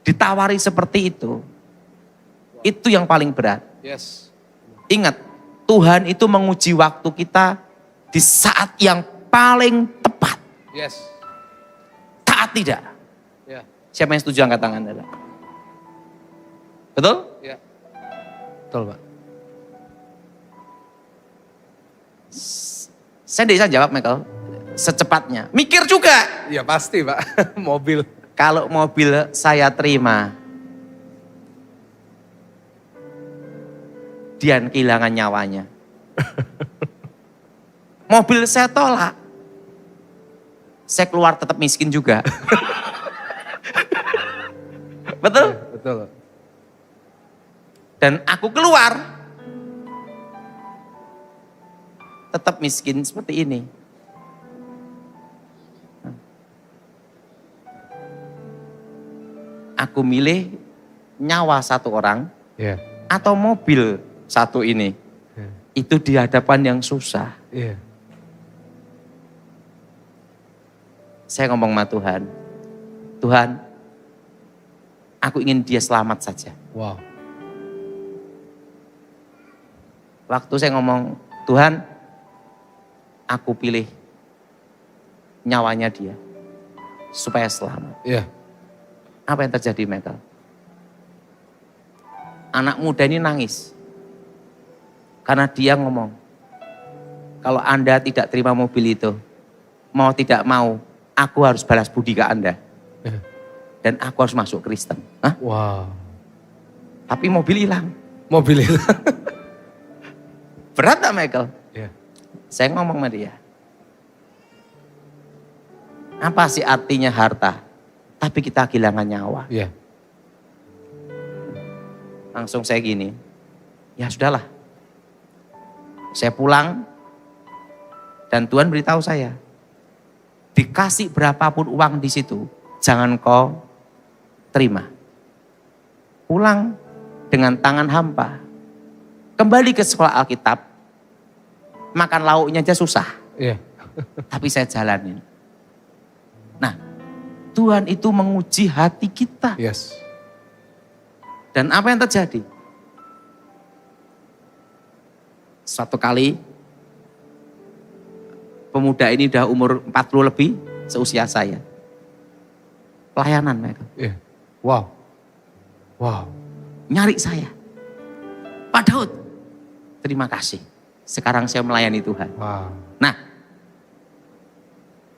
ditawari seperti itu yang paling berat. Yes. Ingat, Tuhan itu menguji waktu kita di saat yang paling tepat. Yes. Taat tidak. Iya. Siapa yang setuju angkat tangan? Betul? Iya. Betul, Pak. Saya tidak bisa jawab Michael secepatnya. Mikir juga. Iya pasti, Pak. Mobil. Kalau mobil saya terima, dia kehilangan nyawanya. Mobil saya tolak, saya keluar tetap miskin juga. Betul? Iya, betul. Dan aku keluar, tetap miskin seperti ini. Aku milih nyawa satu orang Iya. atau mobil satu ini. Ya. Itu di hadapan yang susah. Iya. Saya ngomong sama Tuhan, Tuhan, aku ingin dia selamat saja. Wow. Waktu saya ngomong, Tuhan, aku pilih nyawanya dia supaya selamat. Iya. Apa yang terjadi, Michael? Anak muda ini nangis. Karena dia ngomong, kalau Anda tidak terima mobil itu, mau tidak mau, aku harus balas budi ke Anda. Iya. Dan aku harus masuk Kristen. Hah? Wow. Tapi mobil hilang. Mobil itu. Berat gak, Michael? Iya. Saya ngomong sama dia. Apa sih artinya harta? Tapi kita kehilangan nyawa. Iya. Langsung saya gini, ya sudahlah. Saya pulang dan Tuhan beritahu saya, dikasih berapapun uang di situ, jangan kau terima. Pulang dengan tangan hampa. Kembali ke sekolah Alkitab, makan lauknya aja susah. Iya. Tapi saya jalanin. Nah, Tuhan itu menguji hati kita. Yes. Dan apa yang terjadi? Suatu kali, pemuda ini udah umur 40 lebih, seusia saya. Pelayanan mereka. Iya. Wow. Wow. Nyari saya. Pak Daud, terima kasih. Sekarang saya melayani Tuhan. Wow. Nah,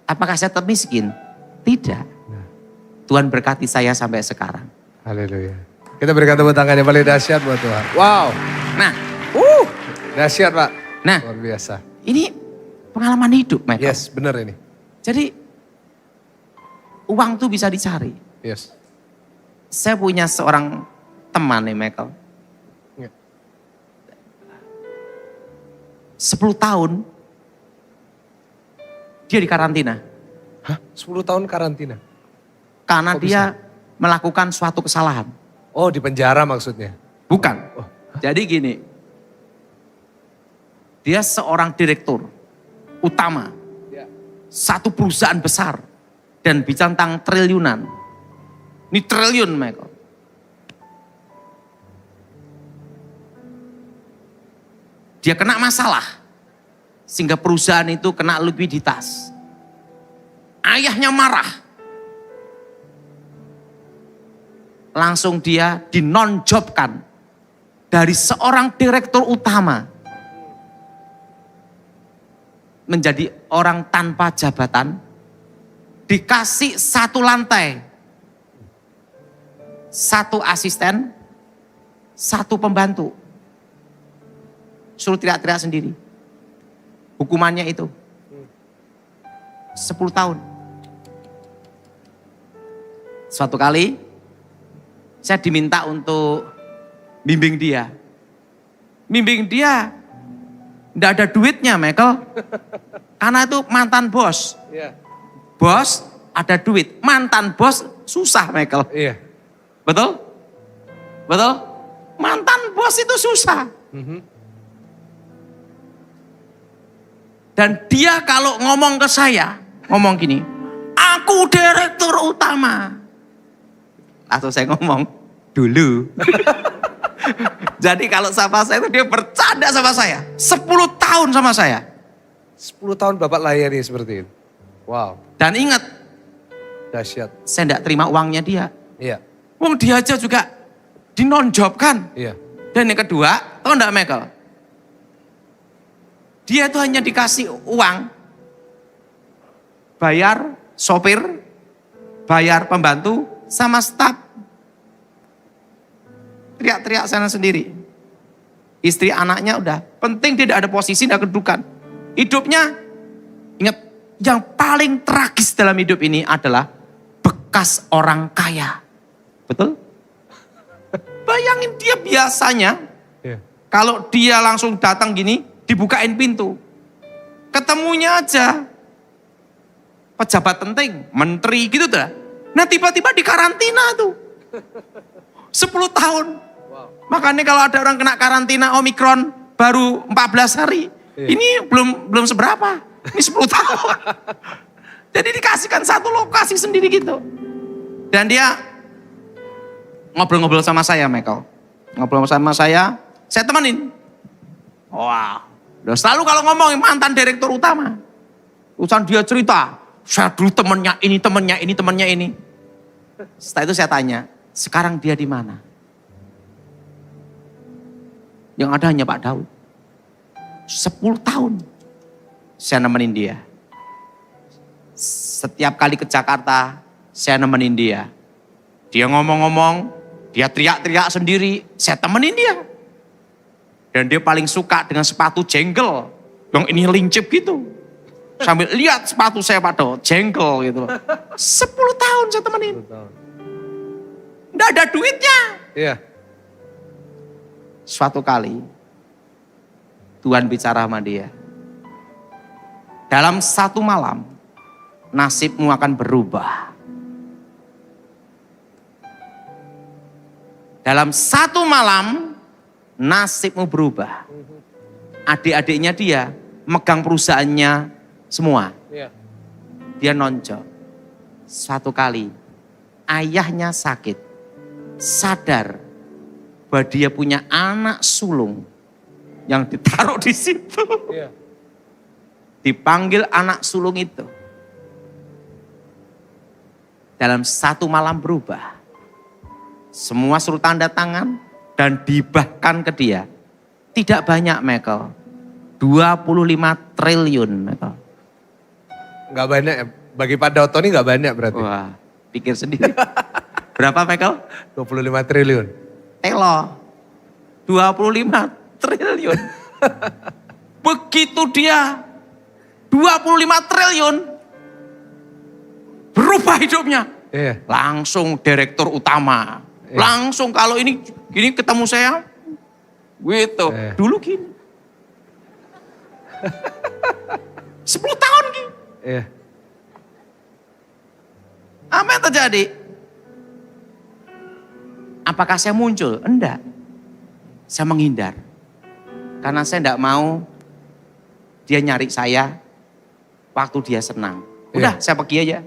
apakah saya tetap miskin? Tidak. Nah. Tuhan berkati saya sampai sekarang. Haleluya. Kita berikan tepuk tangan yang paling dahsyat buat Tuhan. Wow. Nah, Dahsyat Pak. Nah. Luar biasa. ini pengalaman hidup, Michael. Yes, benar ini. Jadi, uang tuh bisa dicari. Yes. Saya punya seorang teman nih, Michael. Ya. 10 tahun, dia di karantina. Hah? 10 tahun karantina? Karena Kok dia melakukan suatu kesalahan. Oh, di penjara maksudnya? Bukan. Oh. Jadi gini, dia seorang direktur utama Ya. satu perusahaan besar dan bicara tentang triliunan. Ini triliun, Michael. Dia kena masalah sehingga perusahaan itu kena likuiditas. Ayahnya marah. Langsung dia dinonjobkan dari seorang direktur utama menjadi orang tanpa jabatan, dikasih satu lantai, satu asisten, satu pembantu. Suruh teriak-teriak sendiri. Hukumannya itu 10 tahun. Suatu kali saya diminta untuk bimbing dia. Bimbing dia, enggak ada duitnya, Michael. Karena itu mantan bos. Iya. Bos ada duit, mantan bos susah, Michael. Iya. Betul? Betul? Mantan bos itu susah. Dan dia kalau ngomong ke saya, ngomong gini, aku direktur utama. Langsung saya ngomong, dulu. Jadi kalau sama saya itu dia bercanda sama saya. 10 tahun sama saya. 10 tahun Bapak layani seperti itu. Wow. Dan ingat, Dahsyat. saya tidak terima uangnya dia. Iya. Wong dia aja juga dinonjobkan. Iya. Dan yang kedua, tahu enggak, Michael? Dia itu hanya dikasih uang, bayar sopir, bayar pembantu, sama staf. Teriak-teriak sana sendiri. Istri anaknya udah, penting dia tidak ada posisi, tidak kedudukan. Hidupnya, ingat, yang paling tragis dalam hidup ini adalah bekas orang kaya. Betul? Bayangin dia biasanya, Iya. kalau dia langsung datang gini, dibukain pintu. Ketemunya aja pejabat penting, menteri gitu tuh. Nah tiba-tiba di karantina tuh. 10 tahun. Makanya kalau ada orang kena karantina Omikron baru 14 hari, ini belum seberapa. Ini 10 tahun. Jadi dikasihkan satu lokasi sendiri gitu. Dan dia ngobrol-ngobrol sama saya, Michael. Ngobrol sama saya temenin. Wah, selalu kalau ngomongin mantan direktur utama. Urusan dia cerita, saya dulu temennya ini, temennya ini, temennya ini. Setelah itu saya tanya, sekarang dia di mana? Yang ada hanya Pak Daud. 10 tahun saya nemenin dia. Setiap kali ke Jakarta, saya nemenin dia. Dia ngomong-ngomong, dia teriak-teriak sendiri, saya temenin dia. Dan dia paling suka dengan sepatu jengkel, yang ini lincip gitu. Sambil lihat sepatu saya Pak Daud, jengkel gitu. 10 tahun saya temenin. Nggak ada duitnya. Iya. Suatu kali, Tuhan bicara sama dia. Dalam satu malam, nasibmu akan berubah. Dalam satu malam, nasibmu berubah. Adik-adiknya dia megang perusahaannya semua. Iya. Dia nonjok. Suatu kali, ayahnya sakit. Sadar bahwa dia punya anak sulung yang ditaruh di situ. Iya. Dipanggil anak sulung itu. Dalam satu malam berubah. Semua suruh tanda tangan dan dibahkan ke dia. Tidak banyak, Michael. 25 triliun, Michael. Nggak banyak ya. Bagi Pak Daud Tony nggak banyak berarti. Wah, pikir sendiri. Berapa, Michael? 25 triliun. Telo. 25 triliun. Begitu dia 25 triliun. Berubah hidupnya. Iya. Langsung direktur utama. Iya. Langsung kalau ini gini ketemu saya. Gitu. Iya. Dulu gini. 10 tahun gini. Iya. Apa yang terjadi? Apakah saya muncul? Enggak. Saya menghindar. Karena saya enggak mau dia nyari saya waktu dia senang. Udah, saya pergi aja.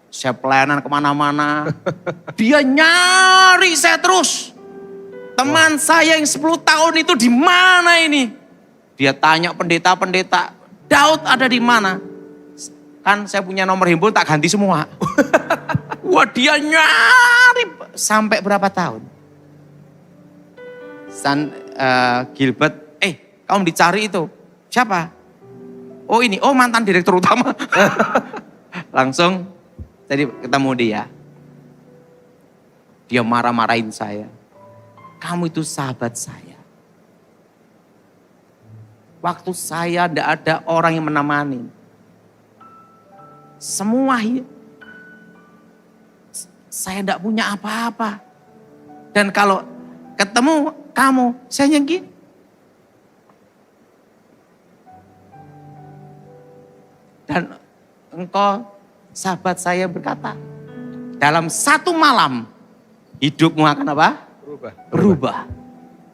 Saya pelayanan kemana-mana. Dia nyari saya terus. Teman saya yang 10 tahun itu di mana ini? Dia tanya pendeta-pendeta, Daud ada di mana? Kan saya punya nomor handphone tak ganti semua. Wah, dia nyari sampai berapa tahun? Gilbert, kamu dicari itu. Siapa? Oh ini, mantan direktur utama. Langsung tadi ketemu dia. Dia marah-marahin saya. Kamu itu sahabat saya. Waktu saya tidak ada orang yang menemani. Semua saya tidak punya apa-apa. Dan kalau ketemu kamu, saya nyengki. Dan engkau sahabat saya berkata, dalam satu malam hidupmu akan apa? Berubah.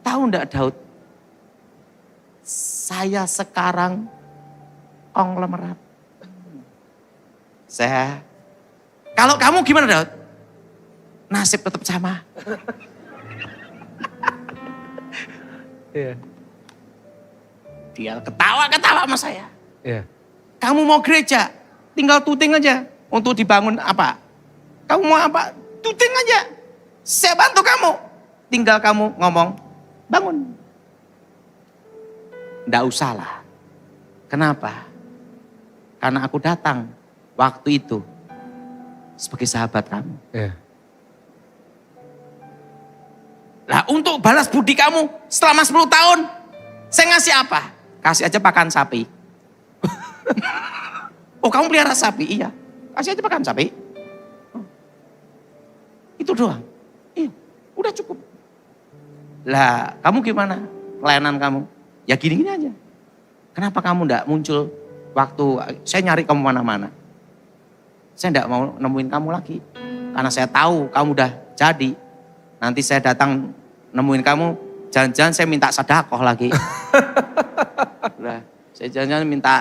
Tahu enggak Daud? Saya sekarang konglomerat. Kalau kamu gimana Daud? Nasib tetap sama. Iya. Dia ketawa-ketawa sama saya. Iya. Kamu mau gereja, tinggal tuting aja untuk dibangun apa. Kamu mau apa? Tuting aja. Saya bantu kamu. Tinggal kamu ngomong, bangun. Nggak usah lah. Kenapa? Karena aku datang waktu itu sebagai sahabat kamu. Iya. Nah untuk balas budi kamu selama 10 tahun, saya ngasih apa? Kasih aja pakan sapi. Oh kamu pelihara sapi? Iya. Kasih aja pakan sapi. Oh. Itu doang. Iya, udah cukup. Lah kamu gimana pelayanan kamu? Ya gini-gini aja. Kenapa kamu enggak muncul waktu saya nyari kamu mana-mana? Saya enggak mau nemuin kamu lagi. Karena saya tahu kamu udah jadi. Nanti saya datang nemuin kamu, jangan-jangan saya minta sedekah lagi. Udah, saya jangan-jangan minta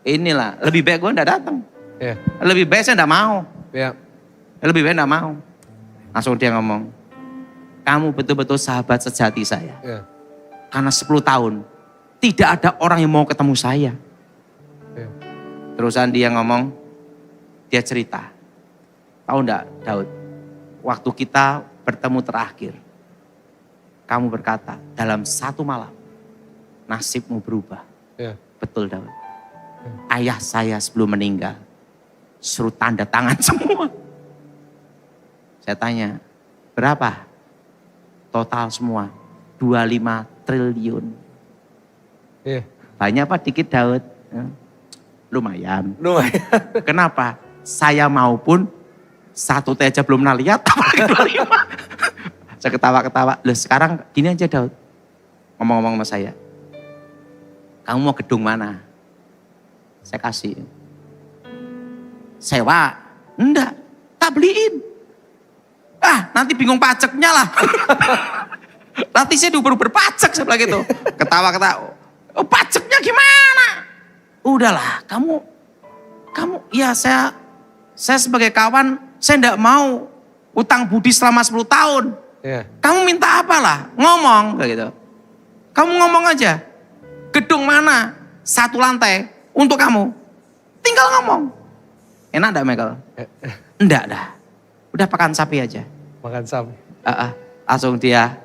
inilah, lebih baik gue enggak datang. Ya. Lebih baik saya enggak mau. Ya. Lebih baik enggak mau. Langsung dia ngomong, kamu betul-betul sahabat sejati saya. Ya. Karena 10 tahun, tidak ada orang yang mau ketemu saya. Ya. Terusan dia ngomong, dia cerita. Tahu enggak Daud, waktu kita bertemu terakhir, kamu berkata, dalam 1 malam, nasibmu berubah. Ya. Betul Daud. Ayah saya sebelum meninggal, suruh tanda tangan semua. Saya tanya, berapa? Total semua, 25 triliun. Ya. Banyak apa dikit Daud? Lumayan. Lumayan. Kenapa? Saya maupun 1 teh aja belum pernah lihat, apalagi 25. Saya ketawa-ketawa. Loh sekarang gini aja Daud. Ngomong-ngomong sama saya. Kamu mau gedung mana? Saya kasih. Sewa? Enggak, tak beliin. Nanti bingung pajaknya lah. Nanti saya diuber-uber pajak sebelah gitu. Ketawa-ketawa. Oh pajaknya gimana? Udahlah, kamu ya saya sebagai kawan, saya enggak mau utang budi selama 10 tahun. Ya. Kamu minta apalah? Ngomong kayak gitu. Kamu ngomong aja. Gedung mana? 1 lantai untuk kamu. Tinggal ngomong. Enak enggak Michael? Enggak dah. Udah pakan sapi aja. Makan sapi. Langsung dia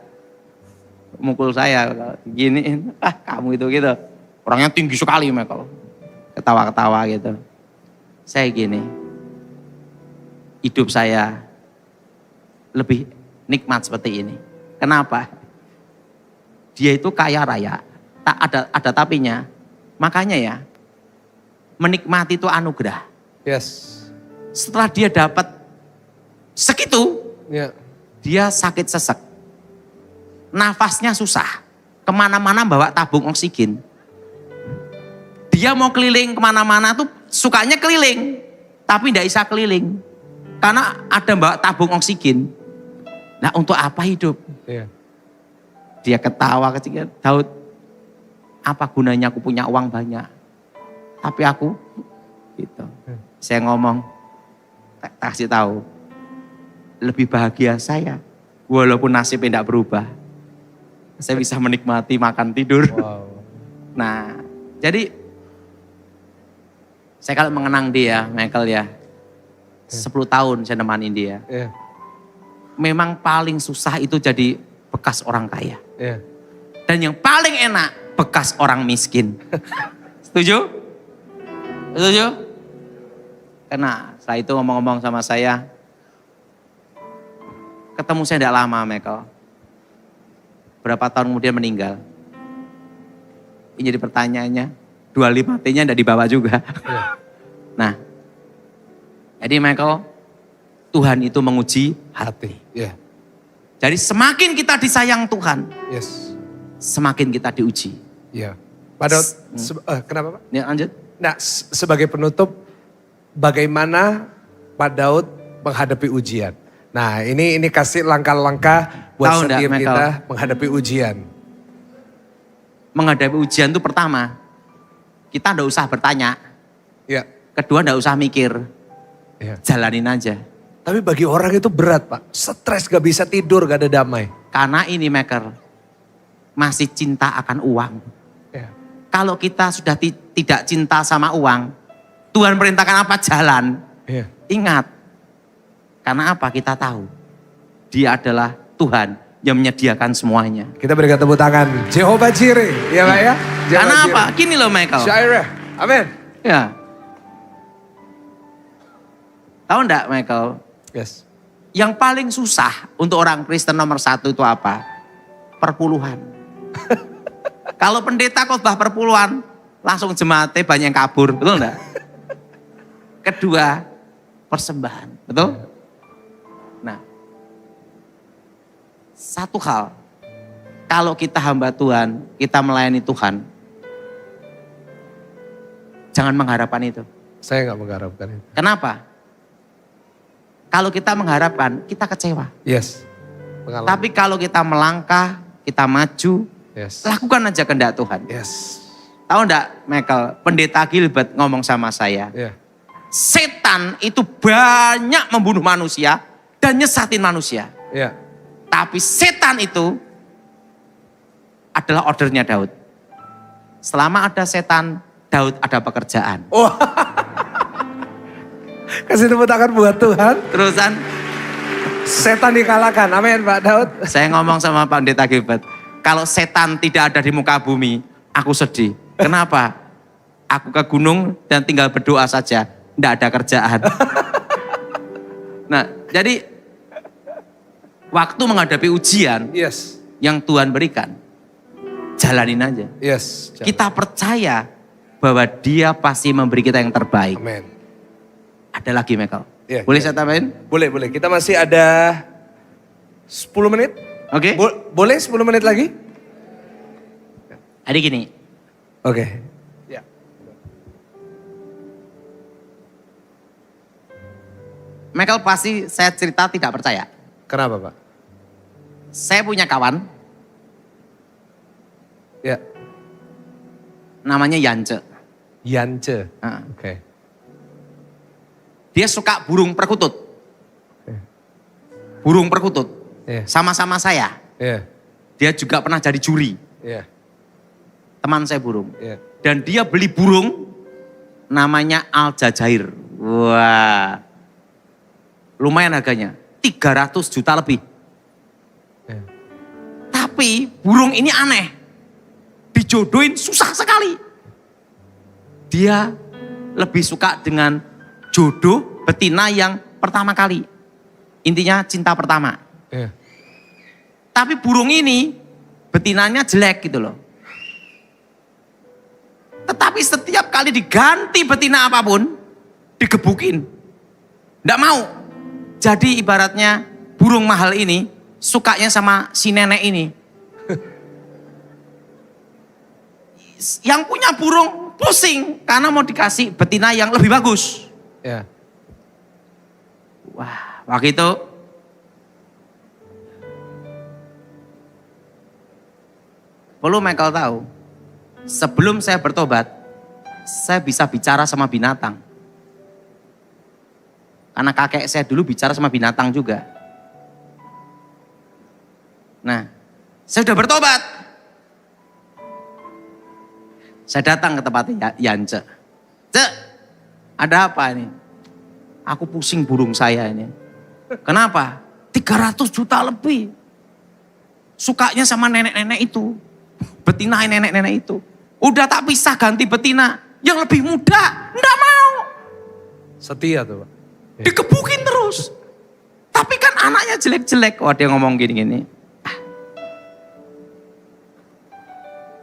mukul saya. Giniin. Kamu itu gitu. Orangnya tinggi sekali Michael. Ketawa-ketawa gitu. Saya gini. Hidup saya lebih nikmat seperti ini. Kenapa? Dia itu kaya raya. Tak ada tapinya. Makanya ya, menikmati itu anugerah. Yes. Setelah dia dapat segitu, Ya. dia sakit sesek. Nafasnya susah. Kemana-mana bawa tabung oksigen. Dia mau keliling kemana-mana tuh sukanya keliling. Tapi tidak bisa keliling. Karena ada bawa tabung oksigen. Nah untuk apa hidup? Ya. Dia ketawa kecil. Daud, apa gunanya aku punya uang banyak? Tapi aku, gitu. Saya ngomong, kasih tahu, lebih bahagia saya, walaupun nasibnya tidak berubah. Saya bisa menikmati makan tidur. Wow. Nah, jadi saya kalau mengenang dia, Michael ya, 10 tahun saya nemanin dia. Ya. Memang paling susah itu jadi bekas orang kaya. Ya. Dan yang paling enak, bekas orang miskin. Setuju? Setuju? Karena setelah itu ngomong-ngomong sama saya, ketemu saya tidak lama Michael. Berapa tahun kemudian meninggal. Ini jadi pertanyaannya, 25 T-nya tidak dibawa juga. Ya. Nah, jadi Michael, Tuhan itu menguji hati. Ya. Jadi semakin kita disayang Tuhan, Yes. semakin kita diuji. Ya. Pak Daud, kenapa Pak? Ya lanjut. Nah, sebagai penutup, bagaimana Pak Daud menghadapi ujian? Nah, ini kasih langkah-langkah buat Tahu enggak, setiap Michael? kita menghadapi ujian. Menghadapi ujian itu pertama, kita enggak usah bertanya. Ya. Kedua enggak usah mikir, Ya. jalanin aja. Tapi bagi orang itu berat Pak. Stres, gak bisa tidur, gak ada damai. Karena ini maker, masih cinta akan uang. Ya. Kalau kita sudah tidak cinta sama uang, Tuhan perintahkan apa jalan. Ya. Ingat, karena apa kita tahu, Dia adalah Tuhan yang menyediakan semuanya. Kita berikan tepuk tangan. Jehovah Jireh, ya Pak ya? Jehovah Karena Jireh. apa? Gini loh Michael. Jireh. Amin. Ya. Tahu enggak Michael? Yes. Yang paling susah untuk orang Kristen nomor 1 itu apa? Perpuluhan. Kalau pendeta khotbah perpuluhan, langsung jemaatnya banyak yang kabur, betul enggak? Kedua, persembahan, betul? Nah, satu hal, kalau kita hamba Tuhan, kita melayani Tuhan, jangan mengharapkan itu. Saya gak mengharapkan itu. Kenapa? Kalau kita mengharapkan, kita kecewa. Yes. Pengalaman. Tapi kalau kita melangkah, kita maju, Yes. lakukan aja kehendak Tuhan. Yes. Tahu enggak Michael, pendeta Gilbert ngomong sama saya. Ya. Setan itu banyak membunuh manusia dan nyesatin manusia. Ya. Tapi setan itu adalah ordernya Daud. Selama ada setan, Daud ada pekerjaan. Oh. Kasih tepuk tangan buat Tuhan. Terusan Setan dikalahkan. Amin Pak Daud. saya ngomong sama Pak Pendeta Gilbert, kalau setan tidak ada di muka bumi, aku sedih. Kenapa? Aku ke gunung dan tinggal berdoa saja, tidak ada kerjaan. Nah, jadi waktu menghadapi ujian Yes. yang Tuhan berikan, jalanin aja. Yes. Kita percaya bahwa Dia pasti memberi kita yang terbaik. Amin. Ada lagi Michael? Iya, Boleh iya. saya tambahin? Boleh, boleh. Kita masih ada 10 menit. Oke. Boleh 10 menit lagi? Jadi gini, Oke. Ya. Michael pasti saya cerita tidak percaya. Kenapa Pak? Saya punya kawan, Ya. namanya Yance. Yance. Nah, Oke. dia suka burung perkutut. Oke. Burung perkutut. Iya. Sama-sama saya. Iya. Dia juga pernah jadi juri. Iya. Teman saya burung. Iya. Dan dia beli burung namanya Al Jazair. Wah. Lumayan harganya. 300 juta lebih. Iya. Tapi burung ini aneh. Dijodohin susah sekali. Dia lebih suka dengan jodoh betina yang pertama kali. Intinya cinta pertama. Iya. Tapi burung ini betinanya jelek gitu loh. Tetapi setiap kali diganti betina apapun, digebukin. Nggak mau. Jadi ibaratnya burung mahal ini sukanya sama si nenek ini. Yang punya burung pusing karena mau dikasih betina yang lebih bagus. Iya. Wah, waktu itu perlu Michael tahu, sebelum saya bertobat, saya bisa bicara sama binatang. Karena kakek saya dulu bicara sama binatang juga. Nah, saya sudah bertobat. Saya datang ke tempat Yance. Cek, ada apa ini? Aku pusing burung saya ini. Kenapa? 300 juta lebih. Sukanya sama nenek-nenek itu. Betina nenek-nenek itu. Udah tak bisa ganti betina. Yang lebih muda. Nggak mau. Setia tuh Pak. Iya. Dikebukin terus. Tapi kan anaknya jelek-jelek. Wah dia ngomong gini-gini.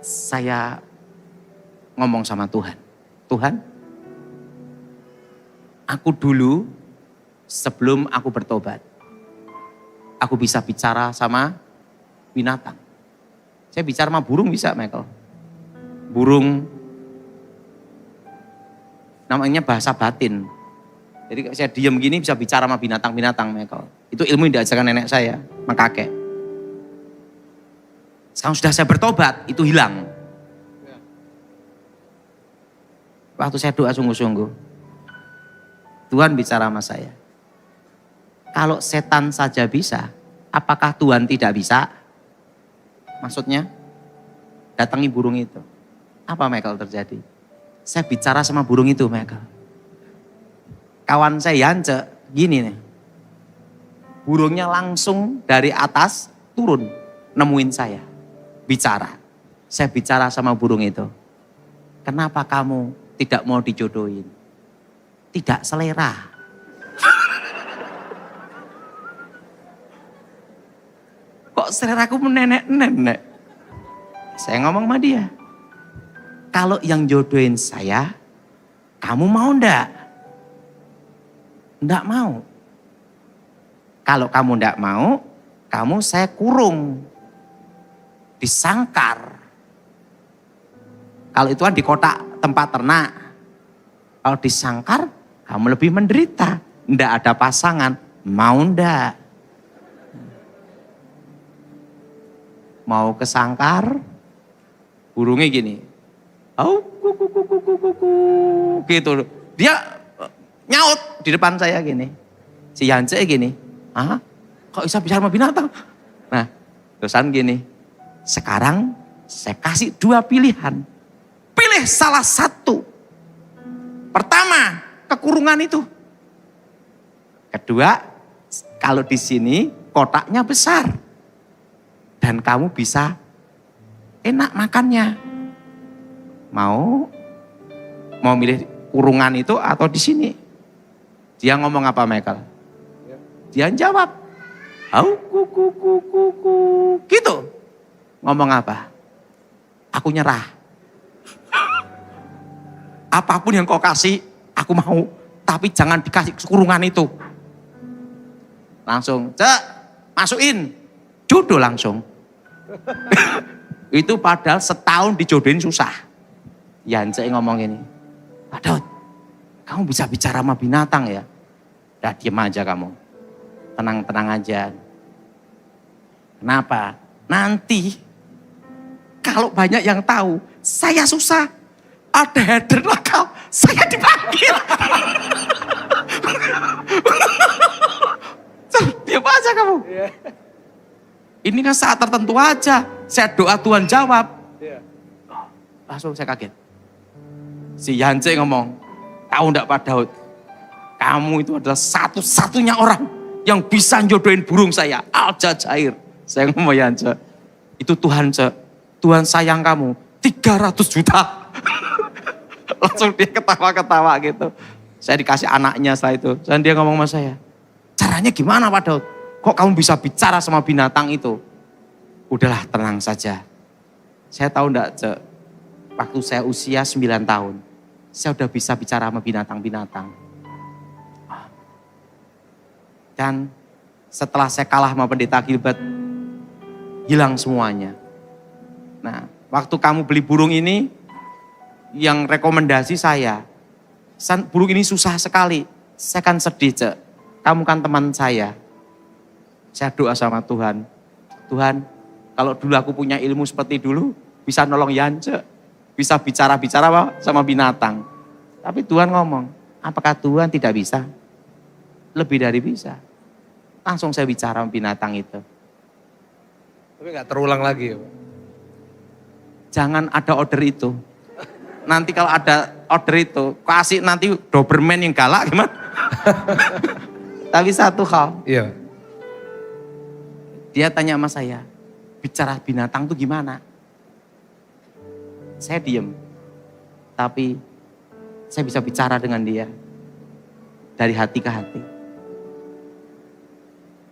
Saya ngomong sama Tuhan. Tuhan, aku dulu sebelum aku bertobat, aku bisa bicara sama binatang. Saya bicara sama burung bisa Michael. Burung namanya bahasa batin. Jadi kalau saya diam gini bisa bicara sama binatang-binatang Michael. Itu ilmu yang diajarkan nenek saya, sama kakek. Sekarang sudah saya bertobat, itu hilang. Waktu saya doa sungguh-sungguh, Tuhan bicara sama saya. Kalau setan saja bisa, apakah Tuhan tidak bisa? Maksudnya, datangi burung itu. Apa Michael terjadi? Saya bicara sama burung itu Michael. Kawan saya Yance, gini nih. Burungnya langsung dari atas turun, nemuin saya. Bicara. Saya bicara sama burung itu. Kenapa kamu tidak mau dijodohin? Tidak selera. Kok seleraku menenek-nenek? Saya ngomong sama dia. Kalau yang jodohin saya, kamu mau ndak? Ndak mau. Kalau kamu ndak mau, kamu saya kurung. Disangkar. Kalau itu kan di kotak tempat ternak. Kalau disangkar, kamu lebih menderita. Ndak ada pasangan, mau ndak? mau ke sangkar, burungnya gini. Au, kuku, gitu. Dia nyaut di depan saya gini. Si Yance gini. Ah, kok bisa bicara sama binatang? Nah, terusan gini. Sekarang saya kasih 2 pilihan. Pilih salah satu. Pertama, kekurungan itu. Kedua, kalau di sini kotaknya besar. Dan kamu bisa enak makannya. Mau milih kurungan itu atau di sini? Dia ngomong apa, Michael? Dia jawab, au kuku, gitu. Ngomong apa? Aku nyerah. Apapun yang kau kasih, aku mau. Tapi jangan dikasih kurungan itu. Langsung, cek, masukin. Jodoh langsung. Itu padahal setahun dijodohin susah. Yance ngomong ini, Pak Daud, kamu bisa bicara sama binatang ya? Udah diem aja kamu. Tenang-tenang aja. Kenapa? Nanti kalau banyak yang tahu, saya susah. Ada header lokal, saya dipanggil. Diam aja kamu. Ini kan saat tertentu aja. Saya doa Tuhan jawab. Langsung saya kaget. Si Yance ngomong, tahu enggak Pak Daud? Kamu itu adalah satu-satunya orang yang bisa jodohin burung saya. Al-Jazair. Saya ngomong Yance, itu Tuhan Ce. Tuhan sayang kamu. 300 juta. Langsung dia ketawa-ketawa gitu. Saya dikasih anaknya setelah itu. Dan dia ngomong sama saya, caranya gimana Pak Daud? Kok kamu bisa bicara sama binatang itu? Udahlah tenang saja. Saya tahu enggak Ce, waktu saya usia 9 tahun, saya udah bisa bicara sama binatang-binatang. Dan setelah saya kalah sama pendeta Gilbert, hilang semuanya. Nah, waktu kamu beli burung ini, yang rekomendasi saya, burung ini susah sekali. Saya kan sedih, Cek. Kamu kan teman saya. Saya doa sama Tuhan. Tuhan, kalau dulu aku punya ilmu seperti dulu, bisa nolong Yance. Bisa bicara-bicara sama binatang. Tapi Tuhan ngomong, apakah Tuhan tidak bisa? Lebih dari bisa. Langsung saya bicara sama binatang itu. Tapi gak terulang lagi ya Pak? Jangan ada order itu. Nanti kalau ada order itu, kasih nanti Doberman yang galak gimana? Tapi satu hal. Iya. Dia tanya sama saya, bicara binatang itu gimana? Saya diem, tapi saya bisa bicara dengan dia dari hati ke hati.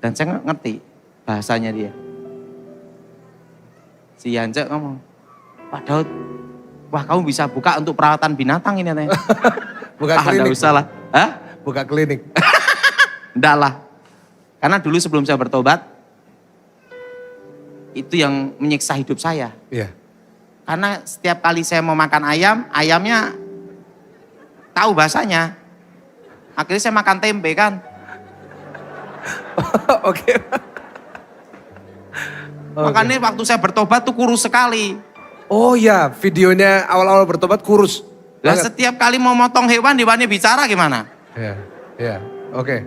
Dan saya ngerti bahasanya dia. Si Yance ngomong, Pak Daud, wah kamu bisa buka untuk perawatan binatang ini katanya. Buka klinik. Enggak usah lah. Hah? Buka klinik. Enggak lah. Karena dulu sebelum saya bertobat, itu yang menyiksa hidup saya. Iya. Karena setiap kali saya mau makan ayam, ayamnya tahu bahasanya. Akhirnya saya makan tempe kan. Oke. Makanya waktu saya bertobat tuh kurus sekali. Oh ya, videonya awal-awal bertobat kurus. Lah Banget. setiap kali mau motong hewan, hewannya bicara gimana? Iya, iya. Oke.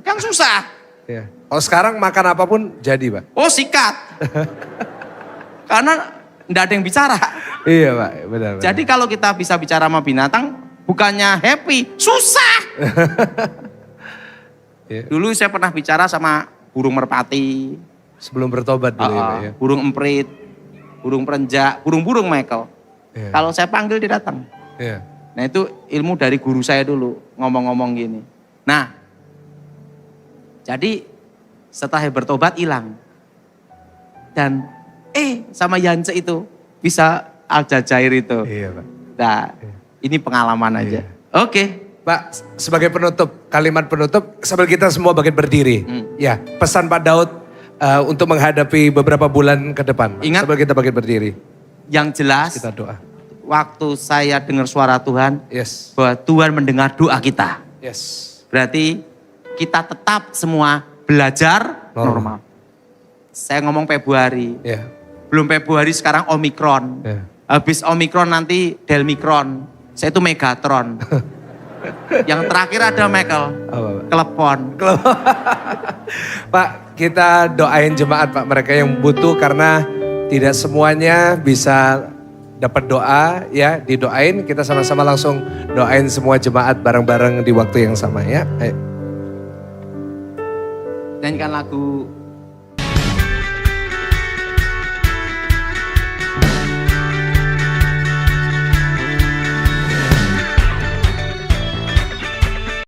Kan susah. Iya. Kalau sekarang makan apapun jadi Pak. Oh sikat. Karena enggak ada yang bicara. Iya Pak, benar. Jadi kalau kita bisa bicara sama binatang, bukannya happy, susah. Iya. Dulu saya pernah bicara sama burung merpati, Sebelum bertobat dulu ya Pak ya. burung emprit, burung perenjak, burung-burung Michael. Iya. Kalau saya panggil dia datang. Iya. Nah itu ilmu dari guru saya dulu, ngomong-ngomong gini. Nah, jadi setelah bertobat hilang. Dan sama Yance itu bisa Al-Jazair itu. Iya Pak. Nah, ini pengalaman aja. Iya. Oke. Pak, sebagai penutup, kalimat penutup sambil kita semua bangkit berdiri. Ya, pesan Pak Daud untuk menghadapi beberapa bulan ke depan. Pak. Ingat. Sambil kita bangkit berdiri. Yang jelas, Kita doa. waktu saya dengar suara Tuhan, Yes. bahwa Tuhan mendengar doa kita. Yes. Berarti kita tetap semua belajar normal. Saya ngomong Februari. Ya. Belum Februari sekarang Omikron. Ya. Habis Omikron nanti Delmikron. Saya itu Megatron. Yang terakhir ada Michael. Apa, Pak? Klepon. Pak, kita doain jemaat Pak, mereka yang butuh karena tidak semuanya bisa dapat doa ya, didoain. Kita sama-sama langsung doain semua jemaat bareng-bareng di waktu yang sama ya. Ayo. Nyanyikan lagu